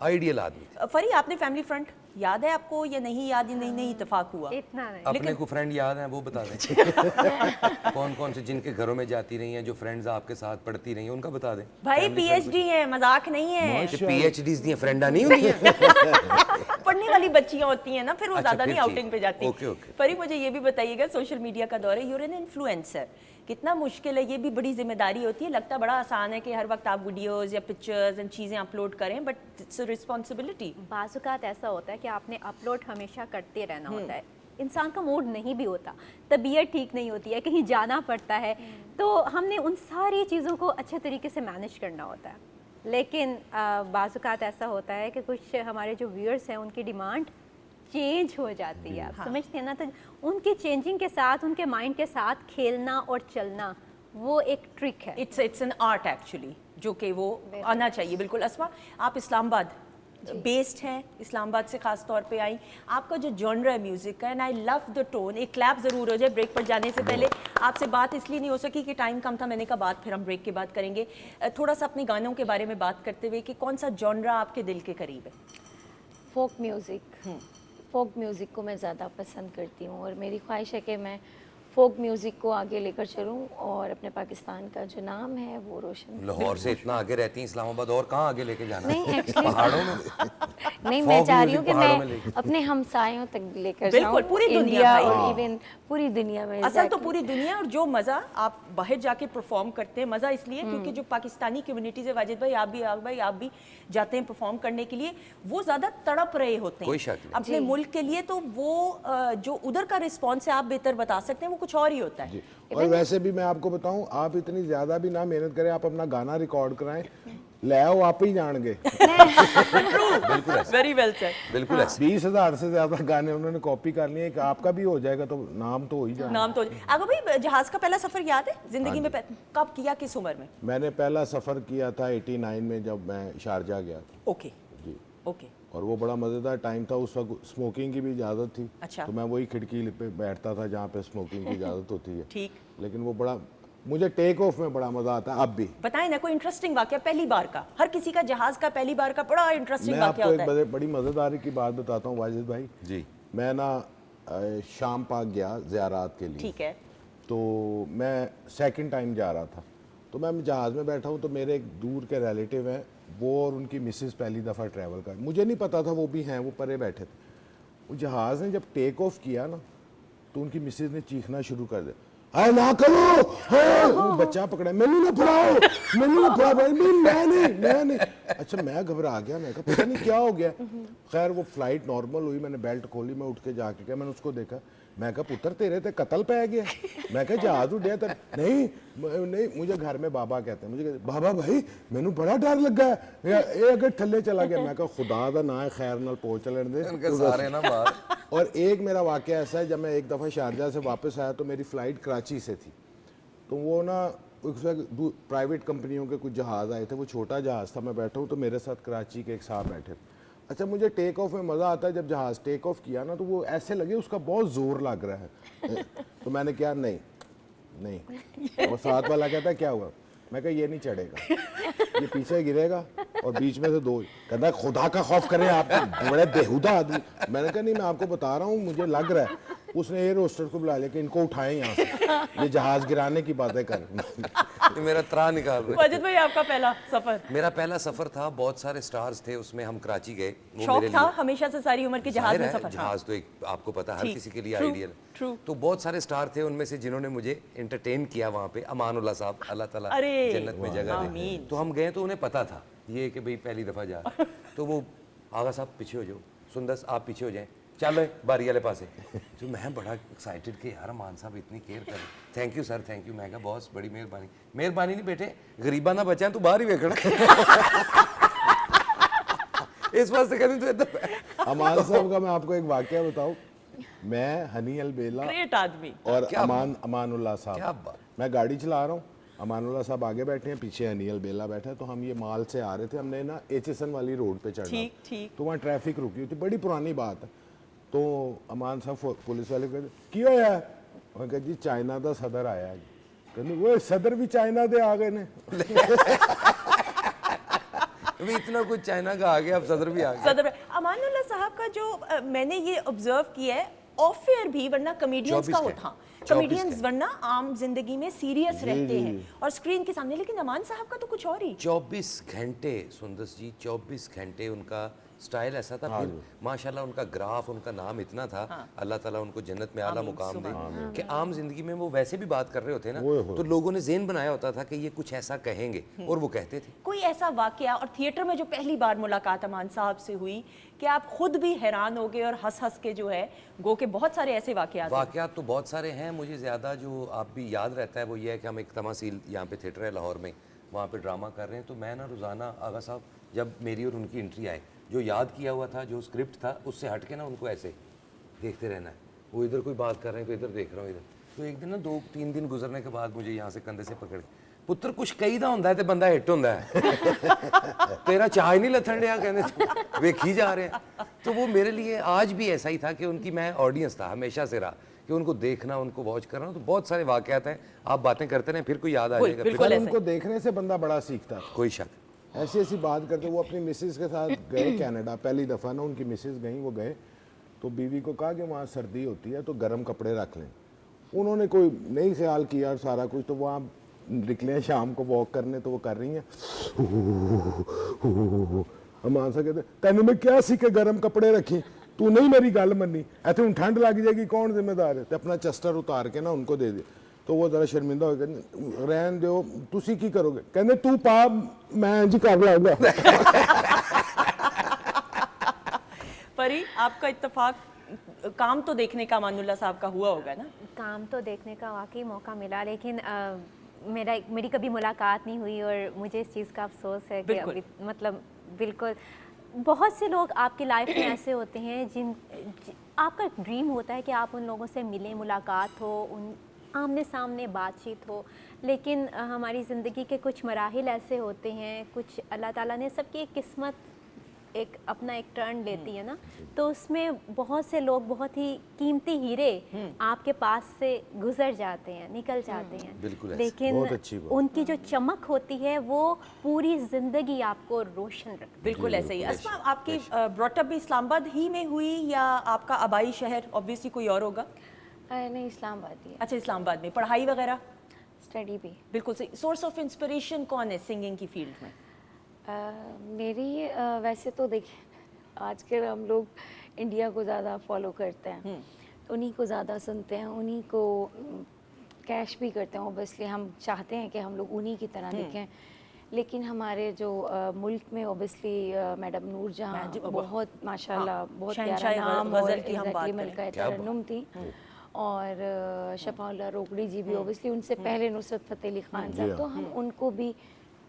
आइडियल आदमी थे। फरी आपने फैमिली फ्रंट याद है आपको या नहीं याद? नहीं नहीं इत्तेफाक हुआ। इतना नहीं। अपने को फ्रेंड याद है वो बता दें। कौन कौन से जिनके घरों में जाती रही हैं, जो फ्रेंड्स आपके साथ पढ़ती रही हैं, उनका बता दें। भाई पीएचडी है, मजाक नहीं है। पीएचडीज दी फ्रेंडा नहीं होती हैं। पढ़ने वाली बच्चियां होती हैं ना, फिर वो अच्छा, ज्यादा फिर नहीं ठीक। आउटिंग पे जाती। Okay, okay. परी मुझे ये भी बताइएगा, सोशल मीडिया का दौर है, यूर एन इन्फ्लुएंसर, कितना मुश्किल है? ये भी बड़ी जिम्मेदारी होती है। लगता बड़ा आसान है कि हर वक्त आप वीडियोस या पिक्चर्स एंड चीज़ें अपलोड करें, बट इट्स अ रिस्पॉन्सिबिलिटी। बाज़-औक़ात ऐसा होता है कि आपने अपलोड हमेशा करते रहना होता है, इंसान का मूड नहीं भी होता, तबीयत ठीक नहीं होती है, कहीं जाना पड़ता है, तो हमने उन सारी चीज़ों को अच्छे तरीके से मैनेज करना होता है। लेकिन बाज़-औक़ात ऐसा होता है कि कुछ हमारे जो व्यूअर्स हैं उनकी डिमांड चेंज हो जाती है, आप समझते हैं ना? तो उनकी चेंजिंग के साथ, उनके माइंड के साथ खेलना और चलना, वो एक ट्रिक है। इट्स एन आर्ट एक्चुअली, जो कि वो आना चाहिए। बिल्कुल। अस्मा, आप इस्लामाबाद बेस्ड हैं, इस्लामाबाद से ख़ास तौर पे आई। आपका जो जॉनर है म्यूज़िक का, and I love the tone. एक क्लैप ज़रूर हो जाए ब्रेक पर जाने से पहले। आपसे बात इसलिए नहीं हो सकी कि टाइम कम था, मैंने कहा बात फिर हम ब्रेक के बाद करेंगे। थोड़ा सा अपने गानों के बारे में बात करते हुए कि कौन सा जॉनर आपके दिल के करीब है? फोक म्यूज़िक, फोक म्यूज़िक को मैं ज़्यादा पसंद करती हूँ और मेरी ख्वाहिश है कि मैं फोक म्यूज़िक को आगे लेकर चलूँ और अपने पाकिस्तान का जो नाम है वो रोशन। लाहौर से इतना आगे रहती हैं इस्लामाबाद, और कहाँ आगे लेके जाना? नहीं एक्चुअली पहाड़ों में। नहीं, मैं Folk चाह रही music हूँ कि पहाड़ों में मैं लेके। अपने हमसायों तक लेकर बिल्कुल, जाऊँ, पूरी दुनिया इंडिया भाई। और इवन पूरी दुनिया में। असल तो exactly। पूरी दुनिया, और जो मज़ा आप बाहर जाके परफॉर्म करते हैं, मज़ा इसलिए क्योंकि जो पाकिस्तानी कम्युनिटीज़ है, वाजिद भाई आप भी जाते हैं परफॉर्म करने के लिए, वो ज़्यादा तड़प रहे होते कोई हैं शक नहीं। अपने मुल्क के लिए, तो वो जो उधर का रिस्पॉन्स है, आप बेहतर बता सकते हैं, वो कुछ और ही होता है। और वैसे भी मैं आपको बताऊं, आप इतनी ज्यादा भी ना मेहनत करें, आप अपना गाना रिकॉर्ड कराएं, ले आओ, आप ही जानेंगे। बिल्कुल ऐसा, वेरी वेल सर। बिल्कुल ऐसा। 20,000 से ज्यादा गाने उन्होंने कॉपी कर लिए, कि आपका भी हो जाएगा तो नाम तो हो ही जाएगा। नाम तो आगे भाई, जहाज़ का पहला सफ़र याद है जिंदगी में? कब किया, किस उम्र में? मैंने पहला सफर किया था 89 में, जब मैं शारजा गया था ओके जी। ओके। और वो बड़ा मज़ेदार टाइम था। उस वक्त स्मोकिंग की भी इजाज़त थी। अच्छा। तो मैं वही खिड़की पे बैठता था जहाँ पे स्मोकिंग की इजाज़त होती है। ठीक। लेकिन वो बड़ा, मुझे टेक ऑफ में बड़ा मज़ा आता है अब भी। बताएं ना कोई इंटरेस्टिंग वाकया पहली बार का। हर किसी का जहाज़ का पहली बार का बड़ा इंटरेस्टिंग मैं वाकया आपको होता है। एक बड़ी मज़ेदारी की बात बताता हूँ वाजिद भाई जी। मैं ना शाम पाक गया ज़ियारात के लिए। ठीक है। तो मैं सेकंड टाइम जा रहा था, तो मैं जहाज़ में बैठा हूँ, तो मेरे एक दूर के रिलेटिव हैं, वो और उनकी मिसेस पहली दफ़ा ट्रैवल कर, मुझे नहीं पता था वो भी हैं, वो परे बैठे थे। वो जहाज़ ने जब टेक ऑफ किया ना, तो उनकी मिसेस ने चीखना शुरू कर दिया, अरे ना करो, वो बच्चा पकड़ा, मैंने ना पढ़ाओ, मैंने ना पढ़ा भाई, मैं नहीं। अच्छा, मैं घबरा गया, मैं कहा पता नहीं क्या हो गया। खैर वो फ्लाइट नॉर्मल हुई, मैंने बेल्ट खोली, मैं उठ के जाके क्या, मैंने उसको देखा, मैं कहा पुत्र तेरे ते कत्ल पै गया। मैं कहा जहाज उड़िया तो नहीं, मुझे घर में बाबा कहते हैं, मुझे कहते, बाबा भाई मैनू बड़ा डर लगा है, ये अगर थल्ले चला गया। मैं कहा खुदा दा ना है, खैर नाल पहुंच चलन दे। इनके सारे ना बाहर। और एक मेरा वाकया ऐसा है, जब मैं एक दफ़ा शारजा से वापस आया, तो मेरी फ़्लाइट कराची से थी, तो वो ना उस वक्त प्राइवेट कंपनियों के कुछ जहाज़ आए थे, वो छोटा जहाज़ था, मैं बैठा हूँ, तो मेरे साथ कराची के एक साहब बैठे। अच्छा, मुझे टेक ऑफ में मज़ा आता है, जब जहाज़ टेक ऑफ किया ना, तो वो ऐसे लगे उसका बहुत ज़ोर लग रहा है। तो मैंने क्या, नहीं। और साथ वाला कहता क्या हुआ? मैं कहा ये नहीं चढ़ेगा, ये पीछे गिरेगा और बीच में से दो। कहता खुदा का खौफ करें आप, बड़े बेहुदा आदमी। मैंने कहा नहीं, मैं आपको बता रहा हूँ, मुझे लग रहा है। उसने एयर होस्टर को बुला लिया कि इनको उठाएं यहाँ से, ये जहाज गिराने की बातें कर। ये मेरा त्रा निकाल रहे। वाजिद भाई आपका पहला सफर? मेरा पहला सफर था, बहुत सारे स्टार्स थे उसमें, हम कराची गए। वो शौक मेरे था लिए हमेशा से सारी उम्र के जहाज जाहिर में है, सफर? जहाज तो एक आपको पता है हर ठीक, किसी के लिए true, आइडियल। true। तो बहुत सारे स्टार थे, उनमें से जिन्होंने मुझे एंटरटेन किया वहाँ पे, अमानुल्लाह साहब, अल्लाह ताला अरे, जन्नत में जगह दे। आमीन। तो हम गए, तो उन्हें पता था ये कि भाई पहली दफ़ा जा। तो वो आगा साहब पीछे हो जाओ, सुंदर आप पीछे हो जाएं, चलो बारी वाले पास है। तो मैं बड़ा एक्साइटेड कि यार अमान साहब इतनी केयर कर, thank you sir, thank you. मैं कहा बॉस बड़ी मेहरबानी। मेहरबानी नहीं बेटे, गरीबा ना बचा, तू बाहर ही वेखना। इस वास्ते कहती तू इधर। अमान साहब का मैं आपको एक वाकया बताऊं, मैं हनी अलबेला ग्रेट आदमी। और अमानुल्लाह क्या साहब, बात। मैं गाड़ी चला रहा हूँ, अमानुल्लाह साहब आगे बैठे हैं, पीछे हनी अलबेला बैठा है। तो हम ये माल से आ रहे थे, हमने ना HSN वाली रोड पे चढ़ना, ठीक, ठीक। तो वहाँ ट्रैफिक रुकी हुई थी, बड़ी पुरानी बात है। तो अमान साहब पुलिस वाले कहते की होया? मैं कहा जी चाइना का सदर आया है। कहते वो सदर भी चाइना दे आ गए ने। अभी इतना कुछ चाइना का आ गया, अब सदर भी आ गया। सदर अमान अमानुल्लाह साहब का जो मैंने ये ऑब्जर्व किया है ऑफ एयर भी, वरना कॉमेडियंस का 24 होता, का। कॉमेडियंस 24 वरना आम जिंदगी में सीरियस रहते हैं और स्क्रीन के सामने, लेकिन अमान साहब का तो कुछ और ही। 24 घंटे सुंदर जी, 24 घंटे उनका स्टाइल ऐसा था। फिर माशाल्लाह उनका ग्राफ, उनका नाम इतना था, अल्लाह ताला उनको जन्नत में आला मुकाम दे, कि आम जिंदगी में वो वैसे भी बात कर रहे होते ना तो लोगों ने ज़हन बनाया होता था कि ये कुछ ऐसा कहेंगे और वो कहते थे। कोई ऐसा वाकया और थिएटर में जो पहली बार मुलाकात अमान साहब से हुई कि आप खुद भी हैरान हो गए और हंस हंस के जो है गो के बहुत सारे ऐसे वाकयात तो बहुत सारे हैं। मुझे ज़्यादा जो आप भी याद रहता है वो ये है कि हम एक तमासील यहाँ पे थिएटर है लाहौर में, वहाँ पे ड्रामा कर रहे हैं, तो मैं ना रोज़ाना आगा साहब जब मेरी और उनकी एंट्री आए, जो याद किया हुआ था, जो स्क्रिप्ट था, उससे हट के ना उनको ऐसे देखते रहना है। वो इधर कोई बात कर रहे हैं तो इधर देख रहा हूँ इधर। तो एक दिन ना 2-3 दिन गुजरने के बाद मुझे यहाँ से कंधे से पकड़ के, पुत्र कुछ कही दा होंदा है ते बंदा हिट होंदा है तेरा चाह ही नहीं लथन दिया, कहने वेखी जा रहे हैं। तो वो मेरे लिए आज भी ऐसा ही था कि उनकी मैं ऑडियंस था, हमेशा से रहा कि उनको देखना, उनको वॉच करना। तो बहुत सारे वाकयात हैं, आप बातें करते रहें, फिर कोई याद आ जाएगा। पर उनको देखने से बंदा बड़ा सीखता है, कोई शक। ऐसी ऐसी बात करते। वो अपनी मिसेज के साथ गए कनाडा, पहली दफ़ा ना उनकी मिसेज गई, वो गए तो बीवी को कहा कि वहाँ सर्दी होती है तो गर्म कपड़े रख लें। उन्होंने कोई नहीं ख्याल किया सारा कुछ, तो वहाँ निकले शाम को वॉक करने, तो वो कर रही हैं। हम आंसर कहते तेन मैं क्या सी के गर्म कपड़े रखी, तू नहीं मेरी गल मनी, ऐसे हूँ ठंड लग जाएगी, कौन जिम्मेदार है। तो अपना चस्टर उतार के ना उनको दे दे, तो वो जरा शर्मिंदा हो गए, रहन दो तुसी की करोगे, कहते तू पा मैं जी कर लाऊंगा। परी आपका इत्तेफाक काम तो देखने का अमानुल्लाह साहब का हुआ होगा ना? काम तो देखने का वाकई मौका मिला, लेकिन मेरी कभी मुलाकात नहीं हुई और मुझे इस चीज़ का अफसोस है कि अभी मतलब बिल्कुल बहुत से लोग आपकी लाइफ में ऐसे होते हैं आपका ड्रीम होता है कि आप उन लोगों से मिलें, मुलाकात हो, उन आमने सामने बातचीत हो, लेकिन हमारी ज़िंदगी के कुछ मराहिल ऐसे होते हैं, कुछ अल्लाह ताला ने सबकी एक किस्मत एक अपना एक टर्न लेती है ना, तो उसमें बहुत से लोग बहुत ही कीमती हीरे आपके पास से गुजर जाते हैं, निकल जाते हैं, लेकिन उनकी जो चमक होती है वो पूरी ज़िंदगी आपको रोशन रखती है। बिल्कुल ऐसे ही। अस्मा, आपकी ब्रॉटअप भी इस्लामाबाद ही में हुई या आपका आबाई शहर ऑब्वियसली कोई और होगा? नहीं, इस्लामाबाद ही है। अच्छा, इस्लामाबाद में। पढ़ाई वगैरह? स्टडी भी। बिल्कुल सही। सोर्स ऑफ इंस्पिरेशन कौन है सिंगिंग की फील्ड में? मेरी वैसे तो देखिए आजकल हम लोग इंडिया को ज़्यादा फॉलो करते हैं, उन्हीं को ज़्यादा सुनते हैं, उन्हीं को कैश भी करते हैं। ऑब्वियसली हम चाहते हैं कि हम लोग उन्हीं की तरह दिखें, लेकिन हमारे जो मुल्क में ऑब्वियसली मैडम नूर जहाँ बहुत माशाल्लाह बहुत प्यारा नाम और एग्जैक्टली मलका तरन्नुम थी, और शफाउल्लाह रोकड़ी जी भी ऑब्वियसली उनसे पहले नुसरत फ़तेह अली खान साहब, तो हम उनको भी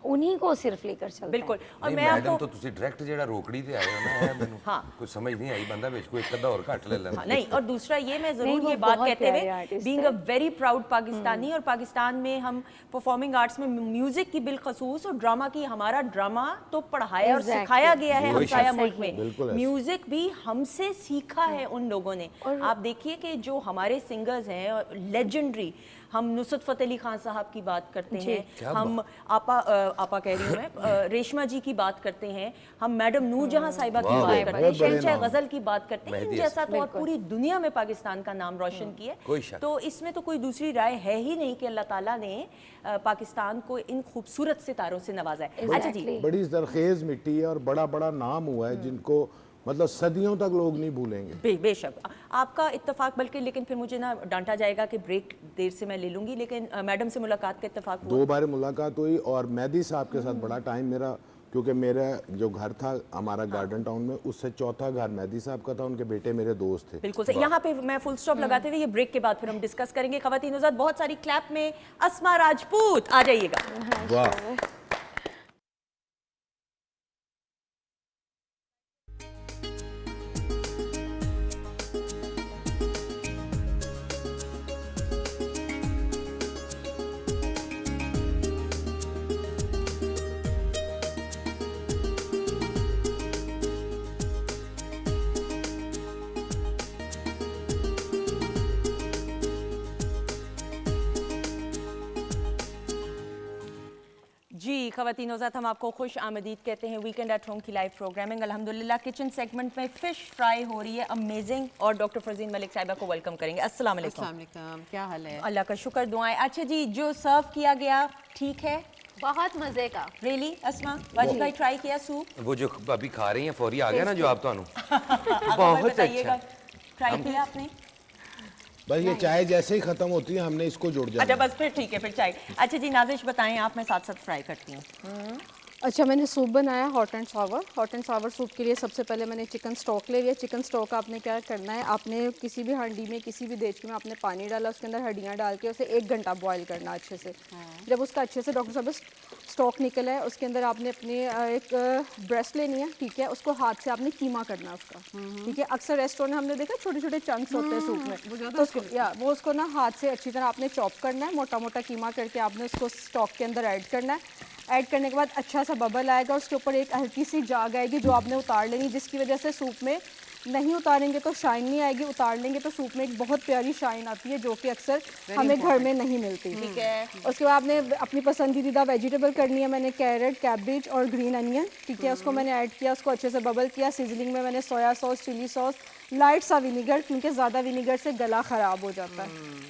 उन्हीं को सिर्फ लेकर चलते हैं। बिल्कुल। और मैं मैडम तो तुसी डायरेक्ट जेड़ा रोकड़ी ते आए हो ना, मैंने कुछ समझ नहीं आई, बंदा बेच को एक कदा और घट ले लेना। नहीं, और दूसरा ये मैं जरूर ये बात कहते हुए being a very proud Pakistani, और पाकिस्तान में हम परफॉर्मिंग आर्ट्स में म्यूजिक की बिलखसूस और ड्रामा की, हमारा ड्रामा तो पढ़ाया और सिखाया गया है हमसाया मुल्क में, म्यूजिक भी हमसे सीखा है उन लोगों ने। आप देखिए कि जो हमारे सिंगर्स हैं लेजेंडरी, हम नुसरत फ़तेह अली खान साहब की बात करते हैं, हम आपा कह रही हूँ मैं, रेशमा जी की बात करते हैं, हम मैडम नूर जहाँ साहिबा की बात करते हैं, शहंशाह गज़ल की बात करते हैं, इन जैसा तो और पूरी दुनिया में पाकिस्तान का नाम रोशन किया। तो इसमें तो कोई दूसरी राय है ही नहीं कि अल्लाह ताला ने पाकिस्तान को इन खूबसूरत सितारों से नवाजा है। अच्छा जी, बड़ी जरखेज मिट्टी है और बड़ा बड़ा नाम हुआ है जिनको मतलब सदियों तक लोग नहीं भूलेंगे। बेशक आपका इत्तेफाक, बल्कि लेकिन फिर मुझे ना डांटा जाएगा कि ब्रेक देर से मैं ले लूँगी, लेकिन मैडम से मुलाकात का इत्तेफाक हुआ? 2 बार मुलाकात हुई, और मेहदी साहब के साथ बड़ा टाइम मेरा, क्योंकि मेरा जो घर था हमारा गार्डन टाउन में, उससे चौथा घर मेहदी साहब का था, उनके बेटे मेरे दोस्त थे। बिल्कुल सही। यहाँ पे मैं फुल स्टॉप लगाते हुए ये ब्रेक के बाद फिर हम डिस्कस करेंगे। ख़वातीन हज़रात, बहुत सारी क्लैप में अस्मा राजपूत आ जाइएगा। वाह। जी, ख़वातीन हज़रात, हम आपको खुश आमदीद कहते हैं वीकेंड एट होम की लाइव प्रोग्रामिंग। अल्हम्दुलिल्लाह किचन सेगमेंट में फ़िश फ्राई हो रही है, अमेजिंग। और डॉक्टर फरजीन मलिक साहिबा को वेलकम करेंगे। अस्सलाम वालेकुम। अस्सलाम वालेकुम, क्या हाल है? अल्लाह का शुक्र, दुआएं। अच्छा जी, जो सर्व किया गया ठीक है? बहुत मज़े का। रियली अस्मा वाजी भाई ट्राई किया सूप? वो जो अभी खा रही हैं फौरी आ गया ना जो आप तो आप बहुत बताइएगा, अच्छा। ट्राई किया आपने? बस ये चाय जैसे ही खत्म होती है हमने इसको जुड़ अच्छा जाना। बस फिर ठीक है, फिर चाय। अच्छा जी नाजिश बताएं आप, मैं साथ साथ फ्राई करती हूँ। अच्छा, मैंने सूप बनाया hot and Sawar. Hot and Sawar soup के लिए सबसे पहले मैंने चिकन स्टॉक ले लिया। चिकन स्टॉक आपने क्या करना है, आपने किसी भी हांडी में, किसी भी देचकी में आपने पानी डाला, उसके अंदर हड्डियाँ डाल के उसे 1 घंटा बॉईल करना अच्छे से। जब उसका अच्छे से डॉक्टर साहब स्टॉक निकला है, उसके अंदर आपने अपनी एक ब्रेस्ट लेनी है, ठीक है। उसको हाथ से आपने कीमा करना है उसका, ठीक है। अक्सर रेस्टोरेंट में हमने देखा छोटे छोटे चंक्स होते हैं सूप में, तो उसको वो उसको ना हाथ से अच्छी तरह आपने चॉप करना है, मोटा मोटा कीमा करके आपने उसको स्टॉक के अंदर ऐड करना है। ऐड करने के बाद अच्छा सा बबल आएगा, उसके ऊपर एक हल्की सी जाग आएगी जो आपने उतार लेनी, जिसकी वजह से सूप में नहीं उतारेंगे तो शाइन नहीं आएगी, उतार लेंगे तो सूप में एक बहुत प्यारी शाइन आती है जो कि अक्सर हमें घर में नहीं मिलती। ठीक है। उसके बाद आपने अपनी पसंदीदा वेजिटेबल करनी है। मैंने कैरेट, कैबेज और ग्रीन अनियन, ठीक है, उसको मैंने ऐड किया, उसको अच्छे से बबल किया। सीजनिंग में मैंने soya sauce, chilli sauce, light सा विनीगर, क्योंकि ज़्यादा विनीगर से गला ख़राब हो जाता है,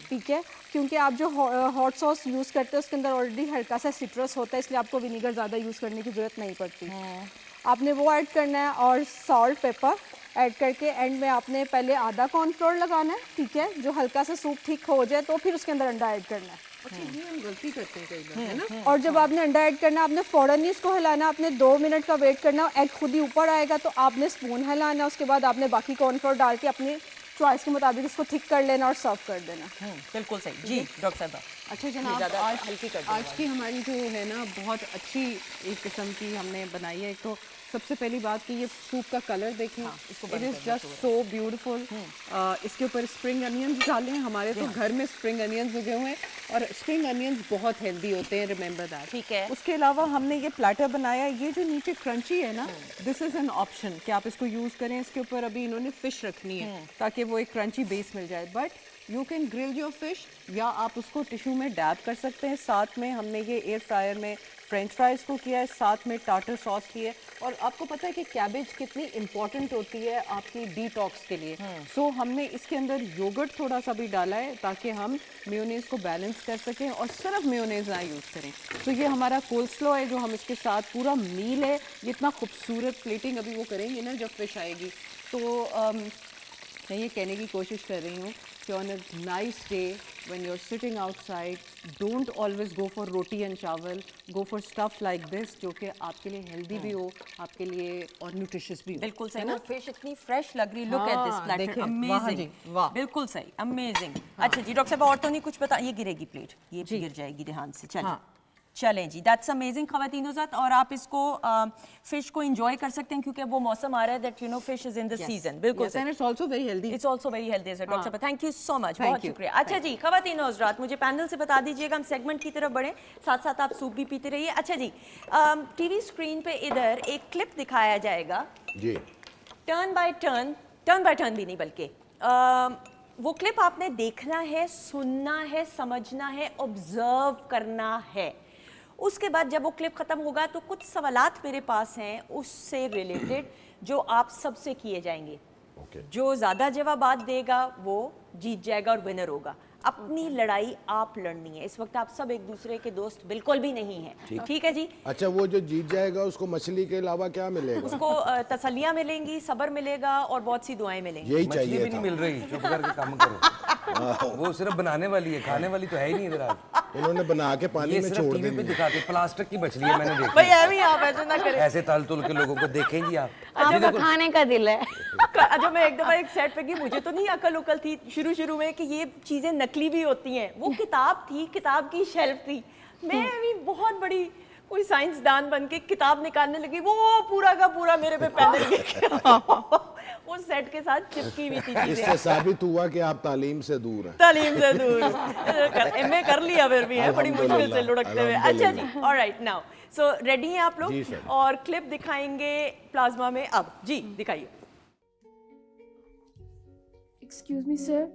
ठीक है। क्योंकि आप जो हॉट सॉस यूज़ करते हैं उसके अंदर ऑलरेडी हल्का सा सिट्रस होता है, इसलिए आपको विनीगर ज़्यादा यूज़ करने की ज़रूरत नहीं पड़ती। आपने वो ऐड करना है और सॉल्ट, पेपर ऐड करके एंड में आपने पहले आधा कॉर्नफ्लोर लगाना है, ठीक है। जो हल्का सा सूप ठीक हो जाए तो फिर उसके अंदर अंडा ऐड करना है। अच्छा, ये हम गलती करते हैं कई बार, है ना? और जब आपने अंडा ऐड करना, आपने फ़ौरन नहीं इसको हिलाना, आपने 2 मिनट का वेट करना। एग खुद ही ऊपर आएगा तो आपने स्पून हिलाना, उसके बाद आपने बाकी कॉर्नफ्लोर डाल के अपनी चॉइस के मुताबिक उसको थिक कर लेना और सर्व कर देना। बिल्कुल सही जी डॉक्टर साहब। अच्छा जनाब, आज की हमारी जो है ना बहुत अच्छी एक किस्म की हमने बनाई है। एक तो सबसे पहली बात कि ये सूप का कलर देखें, it is just so beautiful. इसके ऊपर स्प्रिंग अनियंस डाले हैं, हमारे तो घर में स्प्रिंग अनियंस उगे हुए हैं और स्प्रिंग अनियंस बहुत हेल्दी होते हैं, रिमेंबर दैट। ठीक है। उसके अलावा हमने ये प्लेटर बनाया, ये जो नीचे क्रंची है ना, दिस इज़ एन ऑप्शन कि आप इसको यूज़ करें। इसके ऊपर अभी इन्होंने फ़िश रखनी है ताकि वो एक क्रंची बेस मिल जाए, but you can grill your fish या आप उसको टिश्यू में डैब कर सकते हैं। साथ में हमने ये एयर फ्रायर में फ्रेंच फ्राइज़ को किया है, साथ में टाटर सॉस की है। और आपको पता है कि कैबेज कितनी इंपॉर्टेंट होती है आपकी डिटॉक्स के लिए। सो हमने इसके अंदर योगर्ट थोड़ा सा भी डाला है ताकि हम मेयोनेज़ को बैलेंस कर सकें और सिर्फ मेयोनेज़ ना यूज़ करें। तो ये हमारा कोल्स्लो है जो हम इसके साथ पूरा मील है। ये इतना खूबसूरत प्लेटिंग अभी वो करेंगे ना जब फिश आएगी। तो मैं ये कहने की कोशिश कर रही हूँ कि on a nice day when you are sitting outside, don't always go for roti and chawal, go for stuff like this जो कि आपके लिए हेल्दी भी हो, आपके लिए और न्यूट्रिशियस भी हो। बिल्कुल सही। वो फिश इतनी फ्रेश लग रही, लुक एट दिस हाँ, प्लेटर, देखें, वाह जी, अमेजिंग। वाह। बिल्कुल सही, अमेजिंग। अच्छा जी डॉक्टर साहब, और तो नहीं कुछ बता, ये गिरेगी प्लेट, ये गिर जाएगी ध्यान से। चलें चलें जी, दैट्स अमेजिंग ख़वातीन हज़रात। और आप इसको फिश को एंजॉय कर सकते हैं क्योंकि वो मौसम आ रहा है that you know fish is in the season. बिल्कुल Yes, and it's also very healthy. It's also very healthy sir. Doctor साहब thank you so much, Thank बहुत you. शुक्रिया। अच्छा जी ख़वातीन हज़रात, मुझे पैनल से बता दीजिएगा, हम सेगमेंट की तरफ बढ़ें, साथ साथ आप सूप भी पीते रहिए। अच्छा जी, टीवी स्क्रीन पे इधर एक क्लिप दिखाया जाएगा, जी टर्न बाय टर्न भी नहीं बल्कि वो क्लिप आपने देखना है, सुनना है, समझना है, ऑब्जर्व करना है। उसके बाद जब वो क्लिप ख़त्म होगा तो कुछ सवालात मेरे पास हैं उससे रिलेटेड जो आप सबसे किए जाएंगे। जो ज़्यादा जवाबात देगा वो जीत जाएगा और विनर होगा। अपनी लड़ाई आप लड़नी है। इस वक्त आप सब एक दूसरे के दोस्त बिल्कुल भी नहीं हैं, ठीक है जी। अच्छा, वो जो जीत जाएगा उसको मछली के अलावा क्या मिलेगा? उसको तसल्लियाँ मिलेंगी, सब्र मिलेगा और बहुत सी दुआएं मिलेंगी। यही मछली चाहिए भी नहीं था। मिल रही, चुप करके काम करो। वो सिर्फ बनाने वाली है, खाने वाली तो है ही नहीं इधर। आज उन्होंने बना के पानी ये में सिर्फ छोड़ टीवी पे दी। दिखाते, प्लास्टिक की मछली है, मैंने देखी। भाई अभी आप ऐसे ना करें। ऐसे तल तुल के लोगों को देखें जी आप। आपका खाने का दिल है। जब मैं एक दफा एक सेट पे गई, मुझे तो नहीं अकल उकल थी शुरू में कि ये चीजें नकली भी होती हैं। वो किताब थी, किताब की शेल्फ थी, मैं भी बहुत बड़ी कोई साइंसदान बन के किताब निकालने लगी, वो पूरा का पूरा मेरे पे पैनल गिर वो सेट के साथ चिपकी हुई थी चीजें। इससे साबित हुआ कि आप तालीम से दूर हैं। तालीम से दूर एमए कर लिया फिर भी है बड़ी मुश्किल से लुढ़कते हुए। अच्छा जी, ऑलराइट, नाउ सो रेडी हैं आप लोग? जी सर। और क्लिप दिखाएंगे प्लाज्मा में अब। जी दिखाइए। एक्सक्यूज मी सर,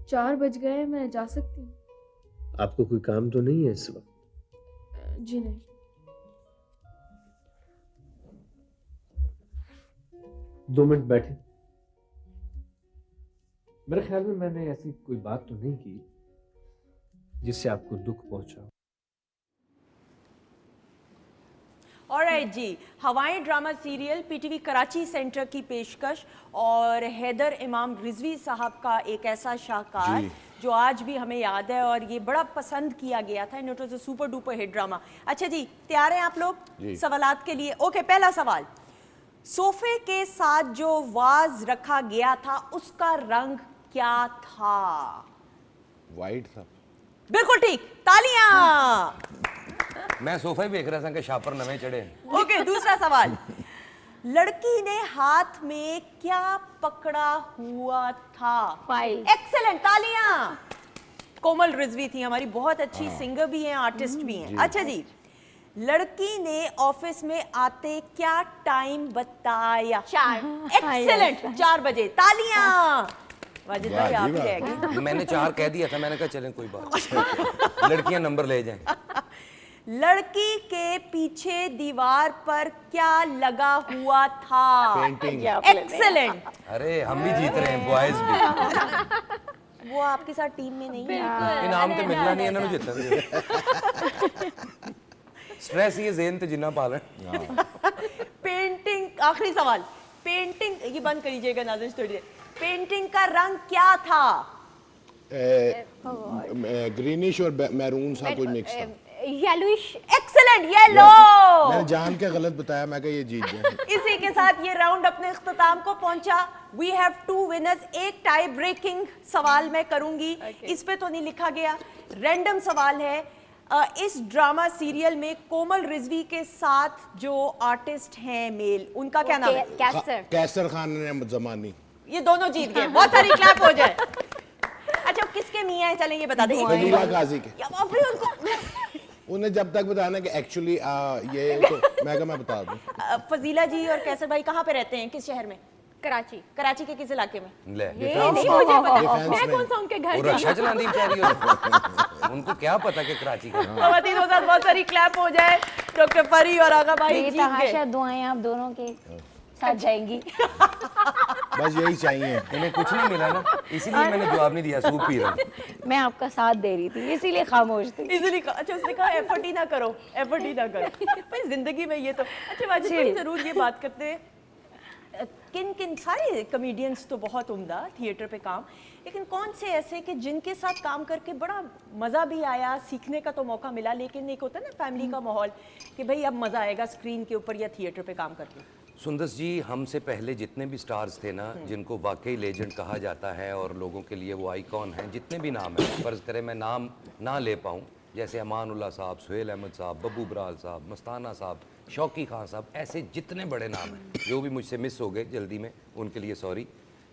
4 बज गए, मैं जा सकती हूँ? आपको कोई काम तो नहीं है इस वक्त? जी नहीं। 2 मिनट बैठे। मेरे ख्याल में मैंने ऐसी कोई बात तो नहीं की जिससे आपको दुख पहुंचा। ऑलराइट जी, हवाई drama serial PTV Karachi centre की पेशकश और हैदर इमाम रिजवी साहब का एक ऐसा शाहकार जो आज भी हमें याद है और ये बड़ा पसंद किया गया था। It was a super duper hit drama. अच्छा जी, तैयार हैं आप लोग सवालात के लिए? ओके, पहला सवाल, सोफे के साथ जो वाज रखा गया था उसका रंग क्या था? वाइट था। बिल्कुल ठीक, तालियां। मैं सोफा ही देख रहा था कि शापर नवे चढ़े। ओके, दूसरा सवाल, लड़की ने हाथ में क्या पकड़ा हुआ था? फाइल। एक्सेलेंट, तालियां। कोमल रिजवी थी हमारी, बहुत अच्छी सिंगर भी हैं, आर्टिस्ट भी हैं। अच्छा जी, लड़की ने ऑफिस में आते क्या टाइम बताया? 4। एक्सेलेंट, 4 बजे, तालियां। वाजिद भाई आप ही रह गए। मैंने 4 कह दिया था, मैंने कहा चलें कोई बात, लड़कियां नंबर ले जाएं। लड़की के पीछे दीवार पर क्या लगा हुआ था? पेंटिंग। एक्सेलेंट। अरे हम भी जीत रहे हैं, बॉयज भी। वो आपके साथ टीम में नहीं है। इनाम तो मिलना नहीं, इन्होंने जितना स्ट्रेस ये ज़हन ते जिन्ना पालन। पेंटिंग, आखिरी सवाल, पेंटिंग, ये बंद करिएगा नाज़िर थोड़ी देर। पेंटिंग का रंग क्या था? ग्रीनिश और मैरून सा कुछ मिक्स था। येलोइश। Excellent, yellow. मैंने जान के गलत बताया, मैं कहा ये जीत गया। इसी के साथ ये राउंड अपने इख्तिताम को पहुंचा। We have 2 winners. एक टाई ब्रेकिंग सवाल मैं करूंगी, इस पे तो नहीं लिखा गया, रैंडम सवाल है। इस ड्रामा सीरियल में कोमल रिजवी के साथ जो आर्टिस्ट हैं मेल, उनका क्या नाम है? कैसर। कैसर खान ने जमानी। ये दोनों जीत गए, बहुत सारी क्लैप हो जाए। अच्छा, किसके मियां हैं, चलें ये बता दें। फजीला गाजी के। क्या बाप रे, उनको उन्हें जब तक बताना कि एक्चुअली ये तो मैं बता दूं। फजीला जी और कैसर भाई कहाँ पे रहते हैं, किस शहर में? कराची। कराची के किस इलाके में? ले ये नहीं मुझे पता, मैं कौन सा उनके घर वो रक्षा चलानी बेचारी उनको क्या पता कि कराची का। खवातीन के साथ बहुत सारी क्लैप हो जाए। डॉक्टर परी और आगा भाई जीत गए। दुआएं आप दोनों के साथ जाएंगी। बस यही चाहिए। इन्हें कुछ नहीं मिला ना, इसीलिए मैंने जवाब नहीं दिया, सूप पी रहा हूं। मैं आपका साथ दे रही थी, इसीलिए खामोश थी। इजीली अच्छा, उसने कहा एफर्ट ही ना करो, एफर्ट ही ना करो भाई जिंदगी में ये तो। अच्छा वाजिद भाई, जरूर ये बात करते हैं, किन किन सारे कॉमेडियंस तो बहुत उम्दा थिएटर पे काम, लेकिन कौन से ऐसे कि जिनके साथ काम करके बड़ा मज़ा भी आया, सीखने का तो मौका मिला, लेकिन एक होता है ना फैमिली का माहौल कि भाई अब मज़ा आएगा स्क्रीन के ऊपर या थिएटर पे काम करके? सुंदस जी, हमसे पहले जितने भी स्टार्स थे ना, जिनको वाकई लेजेंड कहा जाता है और लोगों के लिए वो आइकॉन हैं, जितने भी नाम हैं, फ़र्ज़ करें मैं नाम ना ले पाऊँ, जैसे अमानुल्लाह साहब, सुहेल अहमद साहब, बब्बू बराल साहब, मस्ताना साहब, शौकी खान साहब, ऐसे जितने बड़े नाम हैं जो भी मुझसे मिस हो गए जल्दी में, उनके लिए सॉरी।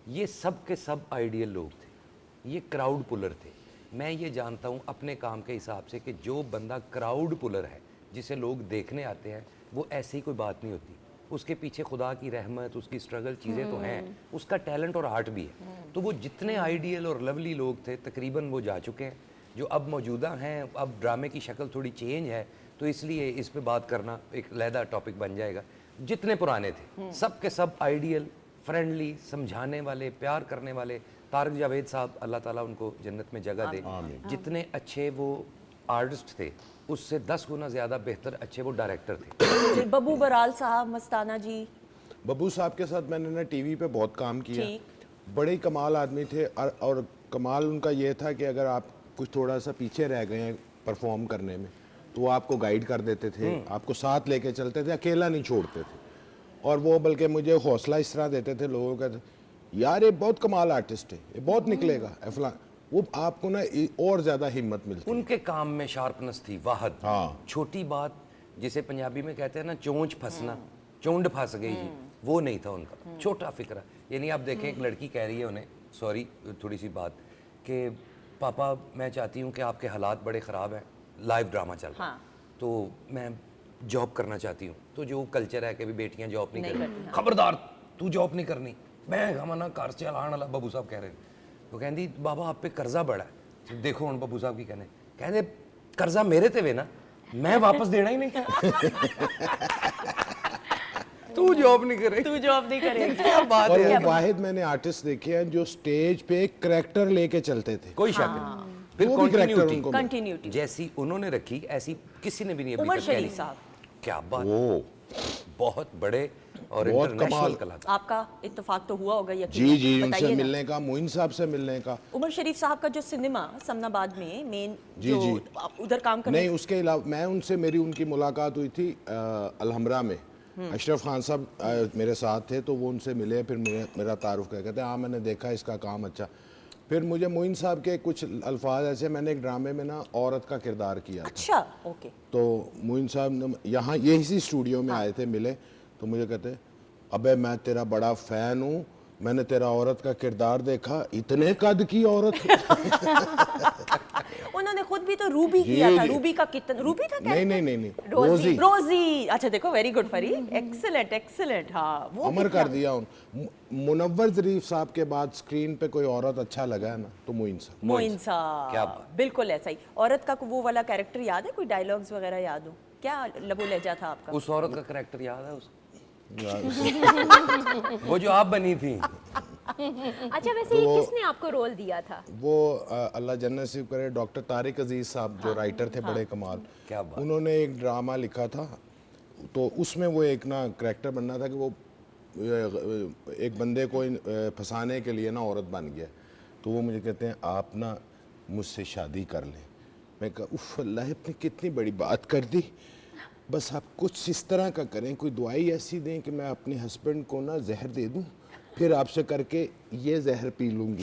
ये सब के सब आइडियल लोग थे, ये क्राउड पुलर थे। मैं ये जानता हूँ अपने काम के हिसाब से कि जो बंदा क्राउड पुलर है, जिसे लोग देखने आते हैं, वो ऐसी कोई बात नहीं होती, उसके पीछे खुदा की रहमत, उसकी स्ट्रगल चीज़ें तो हैं, उसका टैलेंट और आर्ट भी है। तो वो जितने आइडियल और लवली लोग थे तकरीबन वो जा चुके हैं, जो अब मौजूदा हैं। अब ड्रामे की शक्ल थोड़ी चेंज है, तो इसलिए इस पे बात करना एक अलहदा टॉपिक बन जाएगा। जितने पुराने थे सब के सब आइडियल, फ्रेंडली, समझाने वाले, प्यार करने वाले। तारक जावेद साहब, अल्लाह ताला उनको जन्नत में जगह दे। जितने अच्छे वो आर्टिस्ट थे, उससे 10 गुना ज़्यादा बेहतर अच्छे वो डायरेक्टर थे। बब्बू बराल साहब, मस्ताना जी। बब्बू साहब के साथ मैंने ना टीवी पे बहुत काम किया, बड़े ही कमाल आदमी थे। और कमाल उनका ये था कि अगर आप कुछ थोड़ा सा पीछे रह गए हैं परफॉर्म करने में, तो वो आपको गाइड कर देते थे, आपको साथ लेके चलते थे, अकेला नहीं छोड़ते थे। और वो बल्कि मुझे हौसला इस तरह देते थे लोगों का, यार ये बहुत कमाल आर्टिस्ट है, ये बहुत निकलेगा फलां, वो आपको ना और ज़्यादा हिम्मत मिलती। उनके काम में शार्पनेस थी, वाहद। हाँ। छोटी बात, जिसे पंजाबी में कहते हैं ना चोंच फंसना, चोंड फंस गई जी, वो नहीं था उनका। छोटा फिक्रा, यानी आप देखें एक लड़की कह रही है उन्हें, सॉरी थोड़ी सी बात, कि पापा मैं चाहती हूँ कि आपके हालात बड़े ख़राब हैं, लाइव ड्रामा चल रहा है, तो मैं जॉब करना चाहती हूँ। तो जो कल्चर है कि भी बेटियाँ जॉब नहीं करती, खबरदार तू जॉब नहीं करनी, मैं हमना घर चलाने वाला बब्बू साहब कह रहे हैं। तो कहती बाबा आप पे कर्जा बड़ा है। तो देखो हम बब्बू साहब की कहने कर्जा मेरे ते वे ना, मैं वापस देना ही नहीं। तू जॉब नहीं करेगी, तू जॉब नहीं करेगी। क्या बात और है। वो वाहिद मैंने आर्टिस्ट देखे हैं जो स्टेज पे एक करैक्टर लेके चलते थे। कोई शक नहीं। फिर वो भी character continuity, उनको कंटिन्यूटी। जैसी उन्होंने रखी ऐसी किसी ने भी नहीं अभी उमर तक करी। शरीफ साहब, क्या बात, वो बहुत बड़े और बहुत इंटरनेशनल कमाल। कलाकार। आपका इत्तेफाक तो हुआ होगा यकीन। जी जी, उनसे बताइए ना। मिलने का, मोइन साहब से मिलने का। उमर शरीफ साहब का जो सिनेमा समनाबाद में मेन जी, जो जी। उधर काम करने नहीं, उसके अलावा मैं उनसे, मेरी उनकी मुलाकात हुई थी अलहमरा में। अशरफ खान साहब मेरे साथ थे, तो वो उनसे मिले, फिर मेरा तारुफ किया, कहते हैं हाँ मैंने देखा इसका काम अच्छा। फिर मुझे मोइन साहब के कुछ अल्फाज ऐसे, मैंने एक ड्रामे में ना औरत का किरदार किया था। अच्छा, ओके। तो मोइन साहब ने यहाँ यही स्टूडियो में आए थे, मिले, तो मुझे कहते अबे मैं तेरा बड़ा फ़ैन हूँ, मैंने तेरा औरत का किरदार देखा, इतने कद की औरत। उन्होंने खुद भी तो रूबी जी, किया था। जी। रूबी का कितना, रूबी था क्या? नहीं, रोजी। रोजी, अच्छा देखो, वेरी गुड फरी, एक्सीलेंट एक्सीलेंट। हाँ, वो अमर कितना- कर दिया उन। मुनव्वर ज़रीफ साहब के बाद स्क्रीन पे कोई औरत अच्छा लगा है ना, तो मोइन साहब। मोइन क्या साहब, बात। बिल्कुल ऐसा ही। औरत का वो वाला कैरेक्टर याद है? कोई डायलॉग्स वगैरह याद हो? क्या लबो लहजा था आपका? उस औरत का करैक्टर याद है उसको? वो जो आप बनी थी। अच्छा, वैसे ये किसने आपको रोल दिया था? वो अल्लाह जन्नत नसीब करे, डॉक्टर तारिक अजीज साहब जो राइटर थे, बड़े कमाल। क्या बात। उन्होंने एक ड्रामा लिखा था, तो उसमें वो एक ना करैक्टर बनना था कि वो एक बंदे को फंसाने के लिए ना औरत बन गया। तो वो मुझे कहते हैं आप ना मुझसे शादी कर लें। मैं कहा उफ अल्लाह ने कितनी बड़ी बात कर दी, बस आप कुछ इस तरह का करें, कोई दवाई ऐसी दें कि मैं अपने हस्बैंड को ना जहर दे दूं, फिर आपसे करके ये जहर पी लूंगी।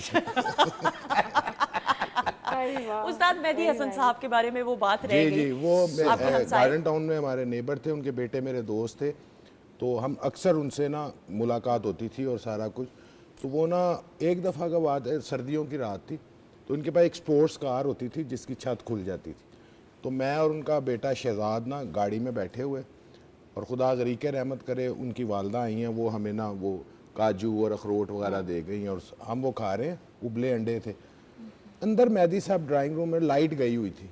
उस्ताद मेहदी हसन साहब के बारे में वो बात रह जी गई। जी, वो आपके हमसाए। गार्डन टाउन में हमारे नेबर थे, उनके बेटे मेरे दोस्त थे, तो हम अक्सर उनसे ना मुलाकात होती थी और सारा कुछ। तो वो ना एक दफ़ा का बात है, सर्दियों की रात थी, तो उनके पास एक स्पोर्ट्स कार होती थी जिसकी छत खुल जाती थी। तो मैं और उनका बेटा शहजाद ना गाड़ी में बैठे हुए, और खुदा गरीक़ रहमत करे उनकी वालदा आई हैं, वो हमें ना वो काजू और अखरोट वगैरह दे गई हैं, और हम वो खा रहे हैं, उबले अंडे थे। अंदर मेहदी साहब ड्राइंग रूम में लाइट गई हुई थी,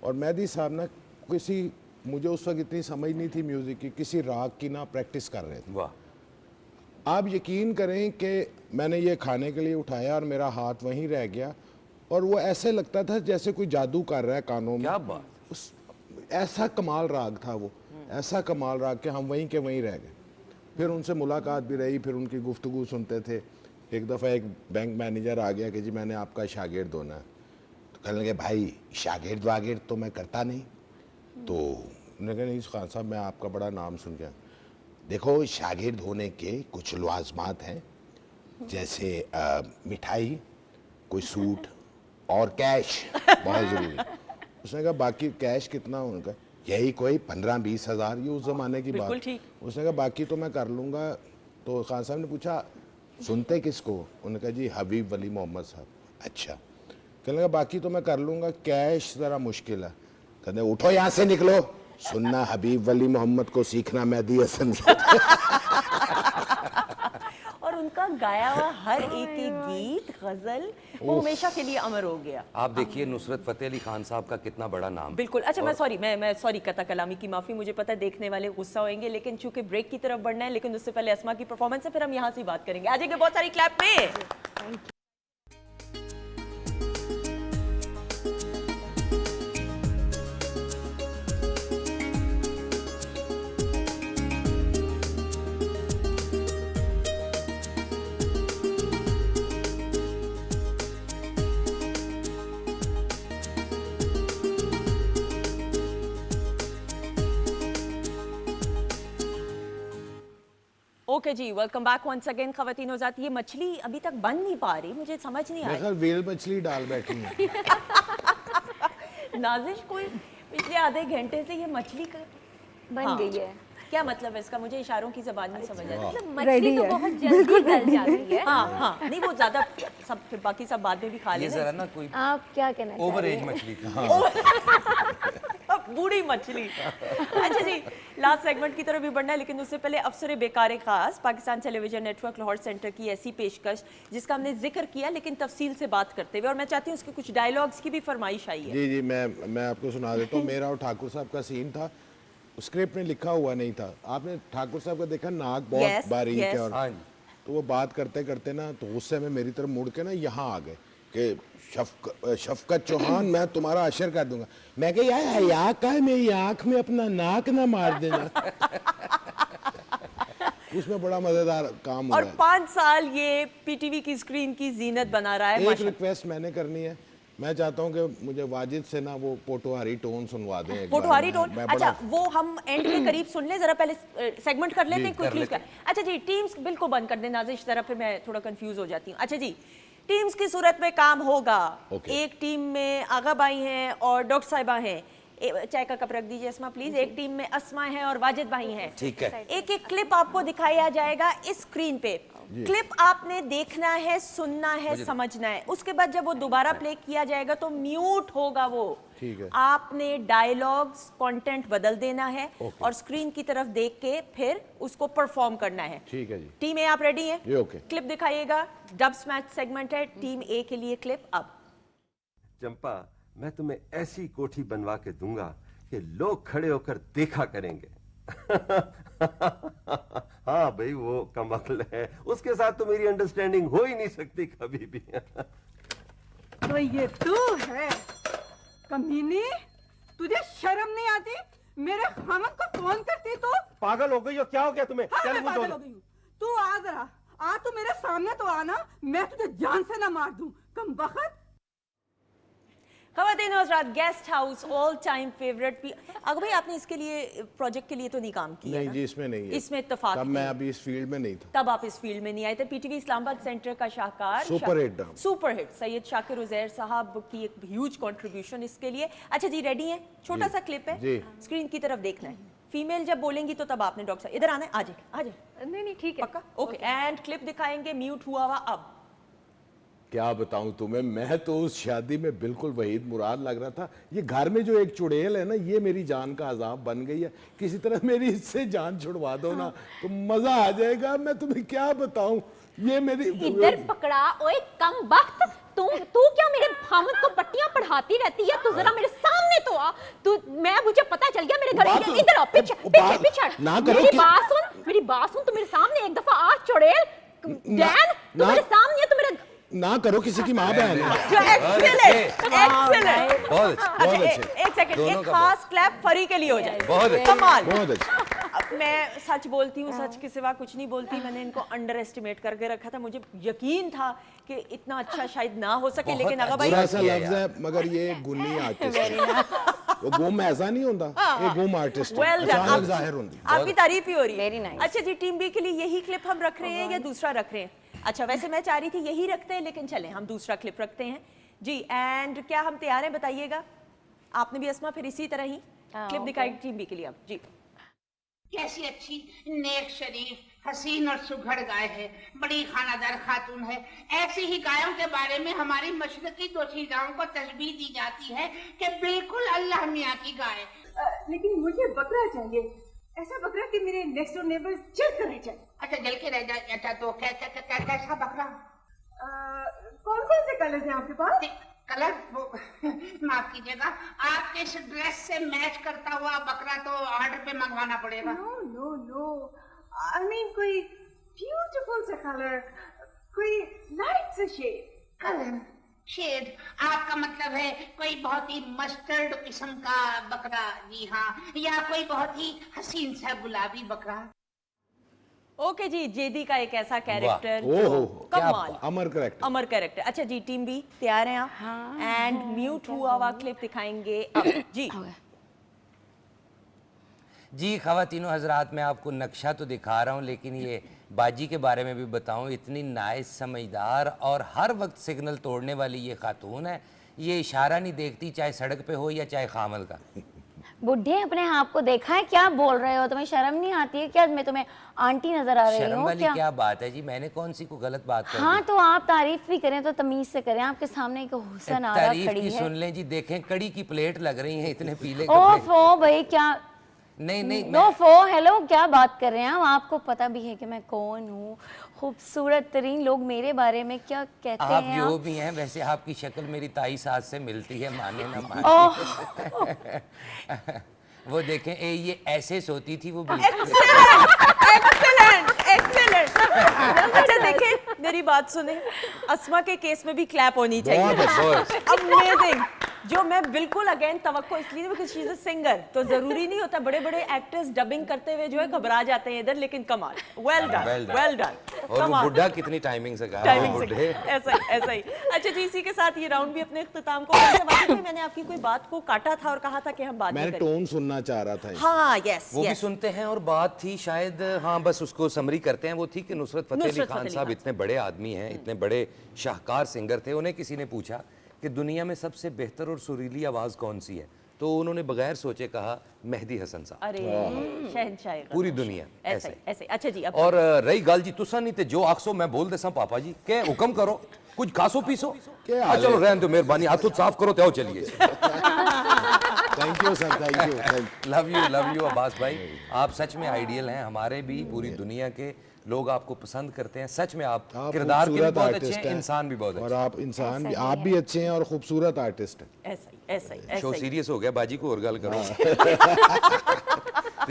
और मेहदी साहब ना किसी, मुझे उस वक्त इतनी समझ नहीं थी म्यूज़िक की, किसी राग की ना प्रैक्टिस कर रहे थे। वाह। आप यकीन करें कि मैंने ये खाने के लिए उठाया और मेरा हाथ वहीं रह गया, और वो ऐसे लगता था जैसे कोई जादू कर रहा है कानों में। क्या बात। उस ऐसा कमाल राग था वो, ऐसा कमाल राग कि हम वहीं के वहीं रह गए। फिर उनसे मुलाकात भी रही, फिर उनकी गुफ्तगू सुनते थे। एक दफ़ा एक बैंक मैनेजर आ गया कि जी मैंने आपका शागिर्द होना है। तो कहने लगे भाई शागिर्द वागिर्द तो मैं करता नहीं। तो उन्होंने कहा नहीं खान साहब मैं आपका बड़ा नाम सुन गया। देखो शागिर्द होने के कुछ लवाजमात हैं, जैसे मिठाई, कोई सूट और कैश बहुत ज़रूरी। उसने कहा बाकी कैश कितना? उनका यही कोई 15-20 हज़ार, ये उस ज़माने की बिल्कुल बात। ठीक। उसने कहा बाकी तो मैं कर लूँगा। तो खान साहब ने पूछा सुनते किसको? उन्होंने कहा जी हबीब वली मोहम्मद साहब। अच्छा। कहने लगा बाकी तो मैं कर लूँगा, कैश ज़रा मुश्किल है। कहते उठो यहाँ से निकलो, सुनना हबीब वली मोहम्मद को, सीखना मेहदी हसन से। और उनका गाया हुआ हर एक गीत, गजल, वो हमेशा के लिए अमर हो गया। आप देखिए नुसरत फतेह अली खान साहब का कितना बड़ा नाम। बिल्कुल। अच्छा, मैं सॉरी कता कलामी की माफ़ी, मुझे पता है देखने वाले गुस्सा होंगे, लेकिन चूंकि ब्रेक की तरफ बढ़ना है, लेकिन उससे पहले अस्मा की परफॉर्मेंस है, फिर हम यहाँ से बात करेंगे। आ जाएंगे बहुत सारी क्लैप में। ओके जी, वेलकम बैक वंस अगेन। खवातीन हो जाती, ये मछली अभी तक बन नहीं पा रही, मुझे समझ नहीं आ मैं रही। वेल मछली डाल बैठी है। नाजिश कोई पिछले आधे घंटे से ये मछली बन गई है। क्या मतलब है इसका? मुझे इशारों की जबान नहीं समझ आ रही। मतलब मछली तो बहुत जल्दी गल जाती है। हाँ, नहीं वो ज्यादा सब, फिर बाकी सब बाद में भी खा ये लेना। जरा ना कोई आप क्या कहना चाह ओवर रहे एज हैं? मछली थी। बूढ़ी मछली। अच्छा जी, लास्ट सेगमेंट की तरफ भी बढ़ना है, लेकिन उससे पहले अफसर बेकार खास Pakistan television network Lahore centre की ऐसी पेशकश जिसका हमने जिक्र किया, लेकिन तफसील से बात करते हुए, और मैं चाहती हूँ उसके कुछ डायलॉग्स की भी फरमाइश आई है। जी जी, मैं आपको सुना देता हूँ। मेरा और ठाकुर साहब का सीन था, स्क्रिप्ट में लिखा हुआ नहीं था। आपने ठाकुर साहब का देखा, नाक बहुत Yes, बारीक yes. है और हाँ जी। तो वो बात करते करते ना तो गुस्से में मेरी तरफ मुड़ के ना यहाँ आ गए कि शफकत चौहान मैं तुम्हारा अशर कर दूंगा। मैं कह यार हया का है, मेरी आंख में अपना नाक ना मार देना। उसमें बड़ा मजेदार काम हुआ और है। 5 साल ये पीटीवी की स्क्रीन की जीनत बना रहा है। एक माशा- रिक्वेस्ट मैंने करनी है, मैं चाहता हूँ कि मुझे वाजिद से ना वो पोटोहारी टोन सुनवा दें एक बार। पोटोहारी टोन, मैं अच्छा बड़ा- वो हम एंड के करीब सुन लें, जरा पहले सेगमेंट कर लेते हैं कर क्विकली लेते उसका। अच्छा जी, टीम्स बिल्कुल बंद कर दें नाजिश, जरा फिर मैं थोड़ा कंफ्यूज हो जाती हूँ। अच्छा जी, टीम्स की सूरत में काम होगा। Okay. एक टीम में आगा भाई हैं और डॉक्टर साहिबा हैं। चाय का कप रख दीजिए अस्मा प्लीज। एक टीम में अस्मा है और वाजिद भाई हैं। ठीक है। एक एक क्लिप आपको दिखाया जाएगा इस स्क्रीन पे। क्लिप आपने देखना है, सुनना है, समझना है। उसके बाद जब वो दोबारा प्ले किया जाएगा तो म्यूट होगा वो। ठीक है। आपने डायलॉग्स कंटेंट बदल देना है और स्क्रीन की तरफ देख के फिर उसको परफॉर्म करना है। ठीक है जी। टीम ए आप रेडी हैं? ये ओके। क्लिप दिखाइएगा। डब्स मैच सेगमेंट है। टीम ए के लिए क्लिप अब। चंपा, मैं तुम्हें ऐसी कोठी बनवा के दूंगा कि लोग खड़े होकर देखा करेंगे। हाँ भाई, वो कमअक्ल है, उसके साथ तो मेरी अंडरस्टैंडिंग हो ही नहीं सकती कभी भी। तो ये तू है कमीनी, तुझे शर्म नहीं आती? मेरे खामद को फोन करती तो? पागल हो गई हो? क्या हो गया तुम्हें? हाँ, चल मैं मुंह पागल धो हो ले। गई हूँ। तू आ जरा, आ तू मेरे सामने तो आना, मैं तुझे जान से ना मार दूं, कम बखत। खवातीन और हज़रात, guest house all time favourite. अगर भाई आपने इसके लिए प्रोजेक्ट के लिए तो नहीं काम किया नहीं ना? जी, इसमें नहीं है। इसमें इत्तेफाक तब मैं नहीं। अभी इस फील्ड में नहीं था। तब आप इस फील्ड में नहीं आए थे। पीटीवी इस्लामाबाद सेंटर का शाहकार सुपरहिट नाम। सुपरहिट सैयद शाकिर उजैर साहब की एक ह्यूज कंट्रीब्यूशन इसके लिए। अच्छा जी, रेडी हैं? छोटा सा क्लिप है, जी। स्क्रीन की तरफ देखना है। फीमेल जब बोलेंगी तो तब आपने डॉक्टर साहब इधर आना है। आ जाए, आ जाए। नहीं ठीक है, पक्का? ओके। एंड क्लिप दिखाएंगे। म्यूट हुआ हुआ अब। क्या बताऊं तुम्हें, मैं तो उस शादी में बिल्कुल वहीद मुराद लग रहा था। ये घर में जो एक चुड़ैल है ना, ये मेरी जान का अजाब बन गई है। किसी तरह मेरी इससे जान छुड़वा दो ना तो मजा आ जाएगा। मैं तुम्हें क्या बताऊं, ये मेरी इधर पकड़ा। ओए कम वक्त, तू क्या मेरे खामद को पट्टियां पढ़ाती रहती है? तू जरा मेरे सामने तो आ। तू मुझे पता चल गया मेरे घर बात- में। इधर आ, पीछे बात- पीछे ना करो मेरी कि- बात सुन, मेरी बात सुन। तू मेरे सामने एक दफा आ चुड़ैल। डैन, तू ना- मेरे सामने है, तू मेरे ना करो, किसी की माँ बहन है। Excellent, excellent. बहुत अच्छे। अच्छा, अच्छे। एक सेकंड, दोनों एक का खास क्लैप फरी के लिए हो जाए। बहुत अच्छे। कमाल। बहुत अच्छा। अब मैं सच बोलती हूँ, सच के सिवा कुछ नहीं बोलती। मैंने इनको अंडर एस्टिमेट करके रखा था। मुझे यकीन था कि इतना अच्छा शायद ना हो सके, बहुत लेकिन अगर भाई बुरा सा लफ्ज है मगर ये गुनी आर्टिस्ट है। वो गुम ऐसा नहीं होता, ये गुम आर्टिस्ट है, Well done। अचानक आप- जाहिर होती। आपकी तारीफ ही हो रही है। Very nice। अच्छा जी, टीम बी के लिए यही क्लिप हम रख रहे हैं या दूसरा रख रहे हैं? अच्छा, वैसे मैं चाह रही थी यही रखते हैं, लेकिन चलें हम दूसरा क्लिप रखते हैं जी। एंड क्या हम तैयार हैं? बताइएगा। आपने भी अस्मा फिर इसी तरह ही क्लिप दिखाई टीम बी के लिए अब जी। कैसी अच्छी नेक शरीफ हसीन और सुघड़ गाय है, बड़ी खानादार खातून है। ऐसी ही गायों के बारे में हमारी मशरकी दोशीदाओं को तशबीह दी जाती है कि बिल्कुल अल्लाह मियाँ की गाय। लेकिन मुझे बकरा चाहिए, ऐसा बकरा कि मेरे नेक्स्ट डोर नेबर्स जल कर रह जाए। अच्छा, जल के रह जाए। अच्छा, तो कैसा बकरा? कौन कौन से कलर हैं आपके पास? कलर वो माफ कीजिएगा, आपके इस ड्रेस से मैच करता हुआ बकरा तो ऑर्डर पे मंगवाना पड़ेगा। नो आई मीन कोई ब्यूटीफुल सा कलर, कोई लाइट सा शेड। कलर शेड, आपका मतलब है कोई बहुत ही मस्टर्ड किस्म का बकरा? जी हाँ, या कोई बहुत ही हसीन सा गुलाबी बकरा? ओके जी, जेदी का एक ऐसा कैरेक्टर ओहो, कमाल, अमर करेक्टर। अमर कैरेक्टर। अच्छा जी, टीम बी तैयार हैं आप? एंड म्यूट हुआ हुआ क्लिप दिखाएंगे अब जी। जी ख़वातीनो हज़रात, मैं आपको नक्शा तो दिखा रहा हूँ, लेकिन ये बाजी के बारे में भी बताऊँ। इतनी नाइस, समझदार और हर वक्त सिग्नल तोड़ने वाली ये खातून है। ये इशारा नहीं देखती, चाहे सड़क पे हो या चाहे खामल का। बुढ़े अपने आप को देखा है? क्या बोल रहे हो? तुम्हें शर्म नहीं आती है क्या? मैं तुम्हें आंटी नजर आ रही शर्म हूँ वाली क्या? क्या बात है जी? मैंने कौन सी को गलत बात कर हाँ, दी? तो आप तारीफ भी करें तो तमीज से करें। आपके सामने एक हुस्न आरा तारीफ खड़ी की है। सुन लें जी, देखें कड़ी की प्लेट लग रही है, इतने पीले ओफ कपड़े। ओ भाई, क्या नहीं नो फो, हेलो, क्या बात कर रहे हैं? आपको पता भी है कि मैं कौन हूँ। खूबसूरत तरीन लोग मेरे बारे में क्या कहते आप हैं। जो भी हैं, वैसे आपकी शक्ल मेरी ताई सास से मिलती है, माने ना माने। वो देखें ये ऐसे सोती थी वो एक्सेलेंट। अच्छा देखें, मेरी बात सुने, अस्मा के केस में भी क्लैप होनी चाहिए। अमेजिंग। जो मैं बिल्कुल अगेन तवक्को इसलिए because she is a singer, तो जरूरी नहीं होता बड़े बड़े एक्टर्स डबिंग करते हुए जो है घबरा जाते हैं इधर, लेकिन कमाल, वेल डन। और वो बुढ़ा कितनी टाइमिंग से कहा, बुढ़े ऐसा ही। अच्छा जी, इसी के साथ ये राउंड भी अपने इख्तिताम को पहुंचे। मैंने आपकी कोई बात को काटा था और कहा था कि हम बात मैं टोन सुनना चाह रहा था। हाँ यस, वो भी सुनते हैं। और बात थी शायद, हाँ बस उसको समरी करते हैं, वो थी कि नुसरत फतेह अली खान साहब इतने बड़े आदमी हैं, इतने बड़े शाहकार सिंगर थे। उन्हें किसी ने पूछा कि दुनिया में सबसे बेहतर और सुरीली आवाज कौन सी है, तो उन्होंने बगैर सोचे कहा मेहदी हसन साहब। अरे शहंशाह पूरी दुनिया ऐसे। अच्छा जी, और रही गल जी तुसा नहीं ते जो आखसो मैं बोल देसा पापा जी के हुक्म करो, कुछ खासो पीसो, चलो रहन दो, मेहरबानी हाथ साफ करो तो चलिए। Thank you sir, thank you. Love you Abbas भाई, आप सच में आइडियल हैं, हमारे भी, पूरी दुनिया के लोग आपको पसंद करते हैं। सच में आप किरदार के भी बहुत अच्छे हैं, इंसान भी बहुत अच्छे हैं। और आप इंसान भी, आप भी अच्छे हैं और खूबसूरत आर्टिस्ट हैं। ऐसा ही। शो सीरियस हो गया बाजी को और गल करो।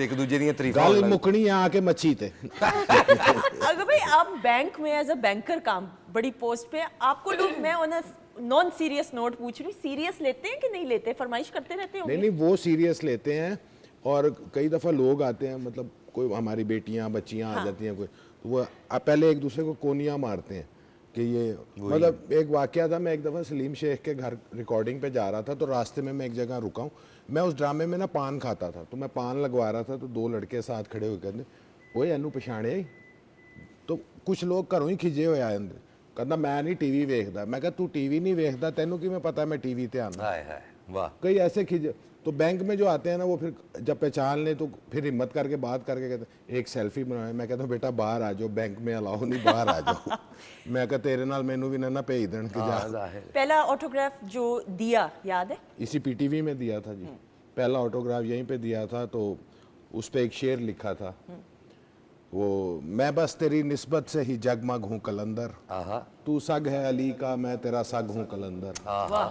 एक दूसरे दी तारीफ गल मुकनी आके मच्छी थे। अगर भाई आप बैंक में एज अ बैंकर काम, बड़ी पोस्ट पे, आपको लोग, मैं ऑन नॉन सीरियस नोट पूछ रही हूँ, सीरियस लेते हैं कि नहीं लेते? फरमाइश करते रहते हैं? नहीं, वो सीरियस लेते हैं। और कई दफ़ा लोग आते हैं, मतलब कोई हमारी बेटियां बच्चियां आ जाती हैं कोई, तो वो पहले एक दूसरे को कोनियां मारते हैं कि ये, मतलब एक वाकया था, मैं एक दफ़ा सलीम शेख के घर रिकॉर्डिंग पे जा रहा था, तो रास्ते में मैं एक जगह रुका हूँ। मैं उस ड्रामे में ना पान खाता था, तो मैं पान लगवा रहा था, तो दो लड़के साथ खड़े हुए कहते, ओए एनू पछाणे। तो कुछ लोग घरों ही खिजे हुए आए अंदर, कहता मैं नहीं टीवी वेखदा। मैं कहा तू टीवी नहीं वेखदा, तेनू कि मैं पता मैं टीवी ते आना। वाह। कई ऐसे खिजे। तो बैंक में जो आते हैं ना, वो फिर जब पहचान ले तो फिर हिम्मत करके बात करके कहते एक सेल्फी बनाए। मैं कहता हूँ बेटा बाहर आ जाओ, बैंक में अलाउ नहीं, बाहर आ जाओ। मैं कहता तेरे नाल मैनू भी ना भेज देन कि जा। पहला ऑटोग्राफ जो दिया याद है? इसी पीटीवी में दिया था जी, पहला ऑटोग्राफ यहीं पे दिया था। तो उस पर एक शेर लिखा था, वो मैं बस तेरी निस्बत से ही जगमग हूँ कलंदर, तू सग है अली का, मैं तेरा सग हूँ कलंदर।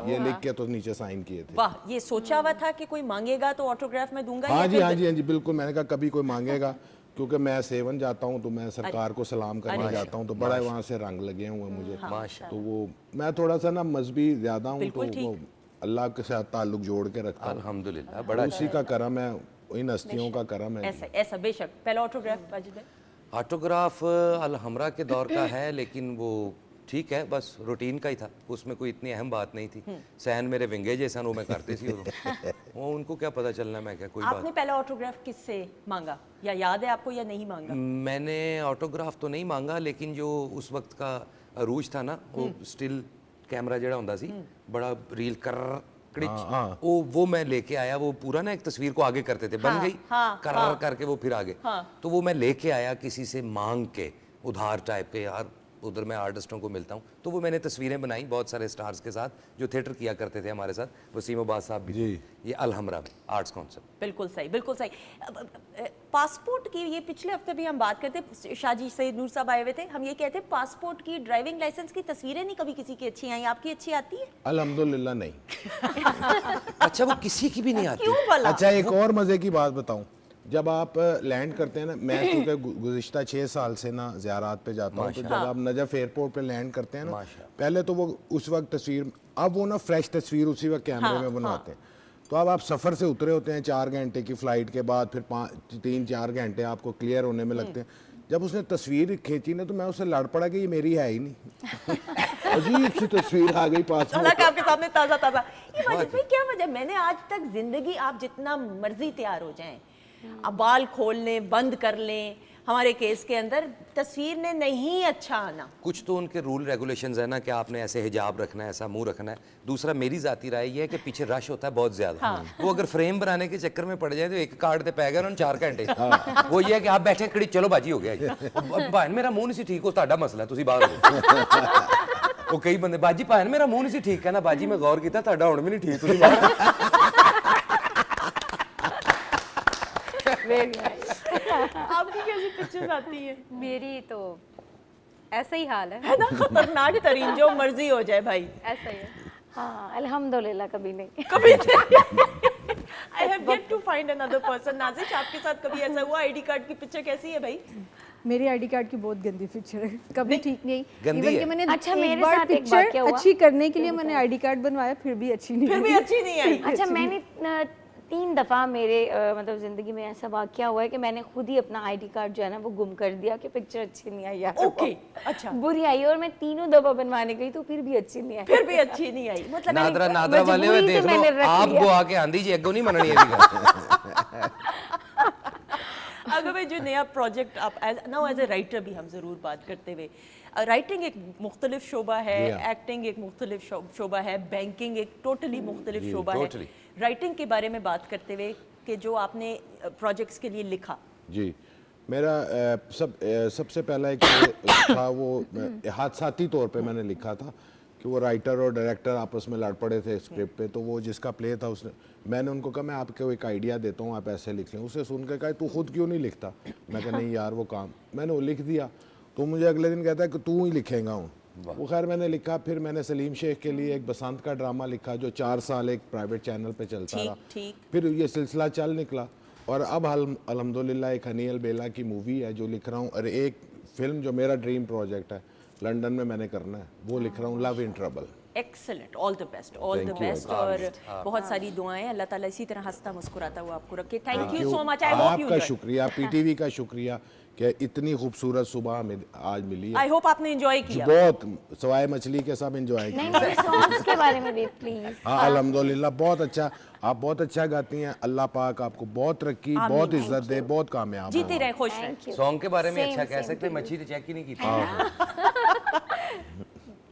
ये लिख के तो नीचे साइन किए थे। वाह, ये सोचा हुआ था कि कोई मांगेगा तो ऑटोग्राफ में दूंगा? हाँ जी बिल्कुल। मैंने कहा कभी कोई मांगेगा, क्योंकि मैं सेवन जाता हूँ तो मैं सरकार को सलाम करने जाता हूँ, तो बड़ा वहाँ से रंग लगे हुए मुझे। तो वो मैं थोड़ा सा ना मजहबी ज्यादा हूँ, तो वो अल्लाह के साथ ताल्लुक जोड़ के रखता हूँ। अल्हम्दुलिल्लाह, बड़ा उसी का करम है, इन हस्तियों का करम है। ऐसा बेशक। पहला ऑटोग्राफ वाजिद भाई? ऑटोग्राफ अलहमरा के दौर का है, लेकिन वो ठीक है, बस रूटीन का ही था, उसमें कोई इतनी अहम बात नहीं थी। सहन मेरे विंगे जैसा वो मैं करते सी वो उनको क्या पता चलना, मैं क्या कोई आपने पहला ऑटोग्राफ किससे मांगा, या याद है आपको या नहीं मांगा? मैंने ऑटोग्राफ तो नहीं मांगा, लेकिन जो उस वक्त का अरूज था ना, वो स्टिल कैमरा जड़ा होता सी, बड़ा रील कर वो मैं लेके आया। वो पूरा ना एक तस्वीर को आगे करते थे, बन गई कर करके वो फिर आगे, तो वो मैं लेके आया किसी से मांग के, उधार टाइप के। यार उधर मैं आर्टिस्टों को मिलता हूँ, तो वो मैंने तस्वीरें बनाई बहुत सारे स्टार्स के साथ जो थिएटर किया करते थे हमारे साथ, वसीम अब्बास साहब भी। ये अलहमरा में आर्ट्स कॉन्सेप्ट। बिल्कुल सही, बिल्कुल सही। पासपोर्ट की ये पिछले हफ्ते भी हम बात करते, शाजी सईद नूर साहब आए हुए थे, हम ये कहते पासपोर्ट की, ड्राइविंग लाइसेंस की तस्वीरें नहीं कभी किसी की अच्छी आई, आपकी अच्छी आती है? अल्हम्दुलिल्लाह नहीं। अच्छा, वो किसी की भी नहीं आती? क्यों भला? अच्छा, एक और मजे की बात बताऊं, जब आप लैंड करते हैं ना, मैं क्योंकि गुज़िश्ता 6 साल से ना ज़ियारात पे जाता हूँ, तो जब आप नजफ़ एयरपोर्ट पे लैंड करते हैं ना, पहले तो वो उस वक्त तस्वीर, अब वो ना फ्रेश तस्वीर उसी वक्त कैमरे में बनाते हैं। तो अब आप सफ़र से उतरे होते हैं 4 घंटे की फ़्लाइट के बाद, फिर 3-4 घंटे आपको क्लियर होने में लगते हैं। जब उसने तस्वीर खींची ना, तो मैं उससे लड़ पड़ा कि ये मेरी है ही नहीं। अजीब सी तस्वीर आ गई पासपोर्ट आपके सामने ताज़ा ताज़ा। ये वाजिद भाई क्या वजह? मैंने आज तक जिंदगी, आप जितना मर्जी तैयार हो जाएं, अब बाल खोल लें, बंद कर लें, हमारे केस के अंदर तस्वीर ने नहीं अच्छा आना। कुछ तो उनके रूल रेगुलेशंस है ना, कि आपने ऐसे हिजाब रखना है, ऐसा मुंह रखना है। दूसरा मेरी जाती राय ये है कि पीछे रश होता है बहुत ज्यादा, वो अगर फ्रेम बनाने के चक्कर में पड़ जाए तो एक कार्ड पे पै गए उन्होंने 4 घंटे। वो ये है कि आप बैठे खड़ी, चलो बाजी हो गया भाई, मेरा मुंह नहीं सी ठीक, हो ਤੁਹਾਡਾ मसला, ਤੁਸੀਂ बाहर हो। वो कई बंदे बाजी भाई मेरा मुंह नहीं सी ठीक है ना बाजी, मैं गौर किया ਤੁਹਾਡਾ ਹੁਣ भी नहीं ठीक, ਤੁਸੀਂ बाहर। आपकी कैसी पिक्चर्स आती है? मेरी तो ऐसा ही हाल है ना, खतरनाक तरीन, जो मर्जी हो जाए भाई, ऐसा ही है। हाँ अल्हम्दुलिल्लाह, कभी नहीं, कभी नहीं। I have have yet to find another person. नाज़िश, आपके साथ कभी ऐसा हुआ? आईडी कार्ड की पिक्चर कैसी है भाई? मेरी आईडी कार्ड की बहुत गंदी पिक्चर है, कभी ठीक नहीं। गंदी Even है? कि मैंने अच्छा, एक मेरे बार साथ एक पिक्चर वाकया हुआ। अच्छी करने के लिए मैंने आईडी कार्ड बनवाया, फिर भी अच्छी नहीं आई। अच्छी नहीं आई। अच्छा, मैंने 3 दफ़ा मेरे मतलब ज़िंदगी में ऐसा वाक़या हुआ है कि मैंने खुद ही अपना आईडी कार्ड जो है ना वो गुम कर दिया कि पिक्चर अच्छी नहीं आई यार। ओके, अच्छा। बुरी आई और मैं 3 दफ़ा बनवाने गई तो फिर भी अच्छी नहीं आई। फिर भी अच्छी नहीं आई, मतलब नादरा वाले में देख लो, आप गो आके आंधी जी अगो नहीं मननी है। अगर भाई जो नया प्रोजेक्ट आप नाउ एज ए राइटर भी हम ज़रूर बात करते हुए, राइटिंग एक मुख्तलिफ शोबा है, एक्टिंग एक मुख्तलिफ शोबा है, बैंकिंग एक टोटली मुख्तलिफ शोबा है। राइटिंग के बारे में बात करते हुए कि जो आपने प्रोजेक्ट्स के लिए लिखा। जी, मेरा सबसे पहला एक था वो हादसाती तौर पे मैंने लिखा था कि वो राइटर और डायरेक्टर आपस में लड़ पड़े थे स्क्रिप्ट पे, तो वो जिसका प्ले था उसने, मैंने उनको कहा मैं आपको एक आइडिया देता हूँ, आप ऐसे लिख लें। उसे सुन के कहा तू खुद क्यों नहीं लिखता? मैं कहा नहीं यार वो काम, मैंने वो लिख दिया। तो मुझे अगले दिन कहता है कि तू ही लिखेगा हूँ। वो खैर मैंने लिखा। फिर मैंने सलीम शेख के लिए एक बसंत का ड्रामा लिखा जो 4 साल एक प्राइवेट चैनल पे चलता रहा। फिर ये सिलसिला चल निकला और अब अल्हम्दुलिल्लाह एक हनी अल बेला की मूवी है जो लिख रहा हूँ, और एक फिल्म जो मेरा ड्रीम प्रोजेक्ट है लंदन में मैंने करना है, वो लिख रहा हूँ, love in trouble. Excellent, all the best, all the best, और बहुत सारी दुआएं, अल्लाह ताला इसी तरह हंसता मुस्कुराता हुआ आपको रखे। Thank you so much. I hope you आपका शुक्रिया, पीटीवी का शुक्रिया कि इतनी खूबसूरत सुबह हमें आज मिली है। आई होप आपने एंजॉय किया। बहुत, सवाए मछली के सब एंजॉय किया। नहीं, सॉन्ग्स के बारे में भी प्लीज। हाँ, अल्हम्दुलिल्लाह बहुत अच्छा, आप बहुत अच्छा गाती हैं। अल्लाह पाक आपको बहुत तरक्की, बहुत इज्जत दे, बहुत कामयाब जीती रहे, खुश रहे। सॉन्ग के बारे में अच्छा कह सकते हैं, मच्छी तो चेक ही नहीं की थी।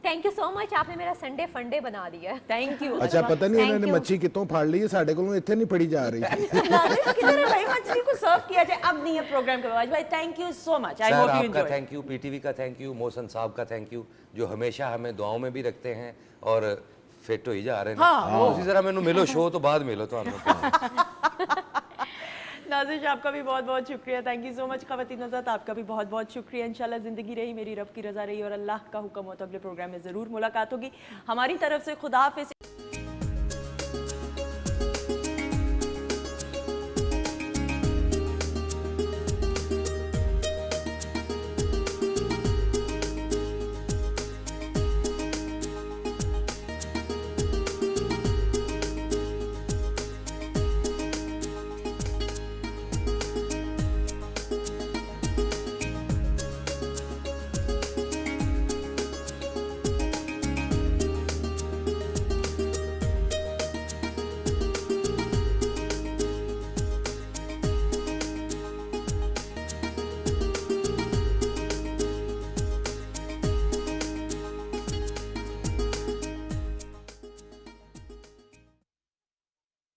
थैंक यू सो मच, आपने मेरा संडे फंडे बना दिया। Thank you. अच्छा, पता नहीं इन्होंने मच्छी कितों फाड़ ली है, साढ़े को इतने नहीं पड़ी जा रही। भाई मछली को सर्व किया जाए, अब नहीं है प्रोग्राम के बाद। भाई thank you so much, I hope you enjoy. Thank you, PTV का थैंक यू, मोहसन साहब का थैंक यू जो हमेशा हमें दुआओं में भी रखते हैं और फिट हो ही जा रहे हैं। उसी तरह मैंने मिलो शो तो बाद मिलो तो हम नाज़िश आपका भी बहुत बहुत शुक्रिया, थैंक यू सो मच। ख़वातीन हज़रात आपका भी बहुत बहुत शुक्रिया। इंशाल्लाह ज़िंदगी रही, मेरी रब की रज़ा रही और अल्लाह का हुक्म हो तो अगले प्रोग्राम में ज़रूर मुलाकात होगी। हमारी तरफ से खुदा हाफ़िज़।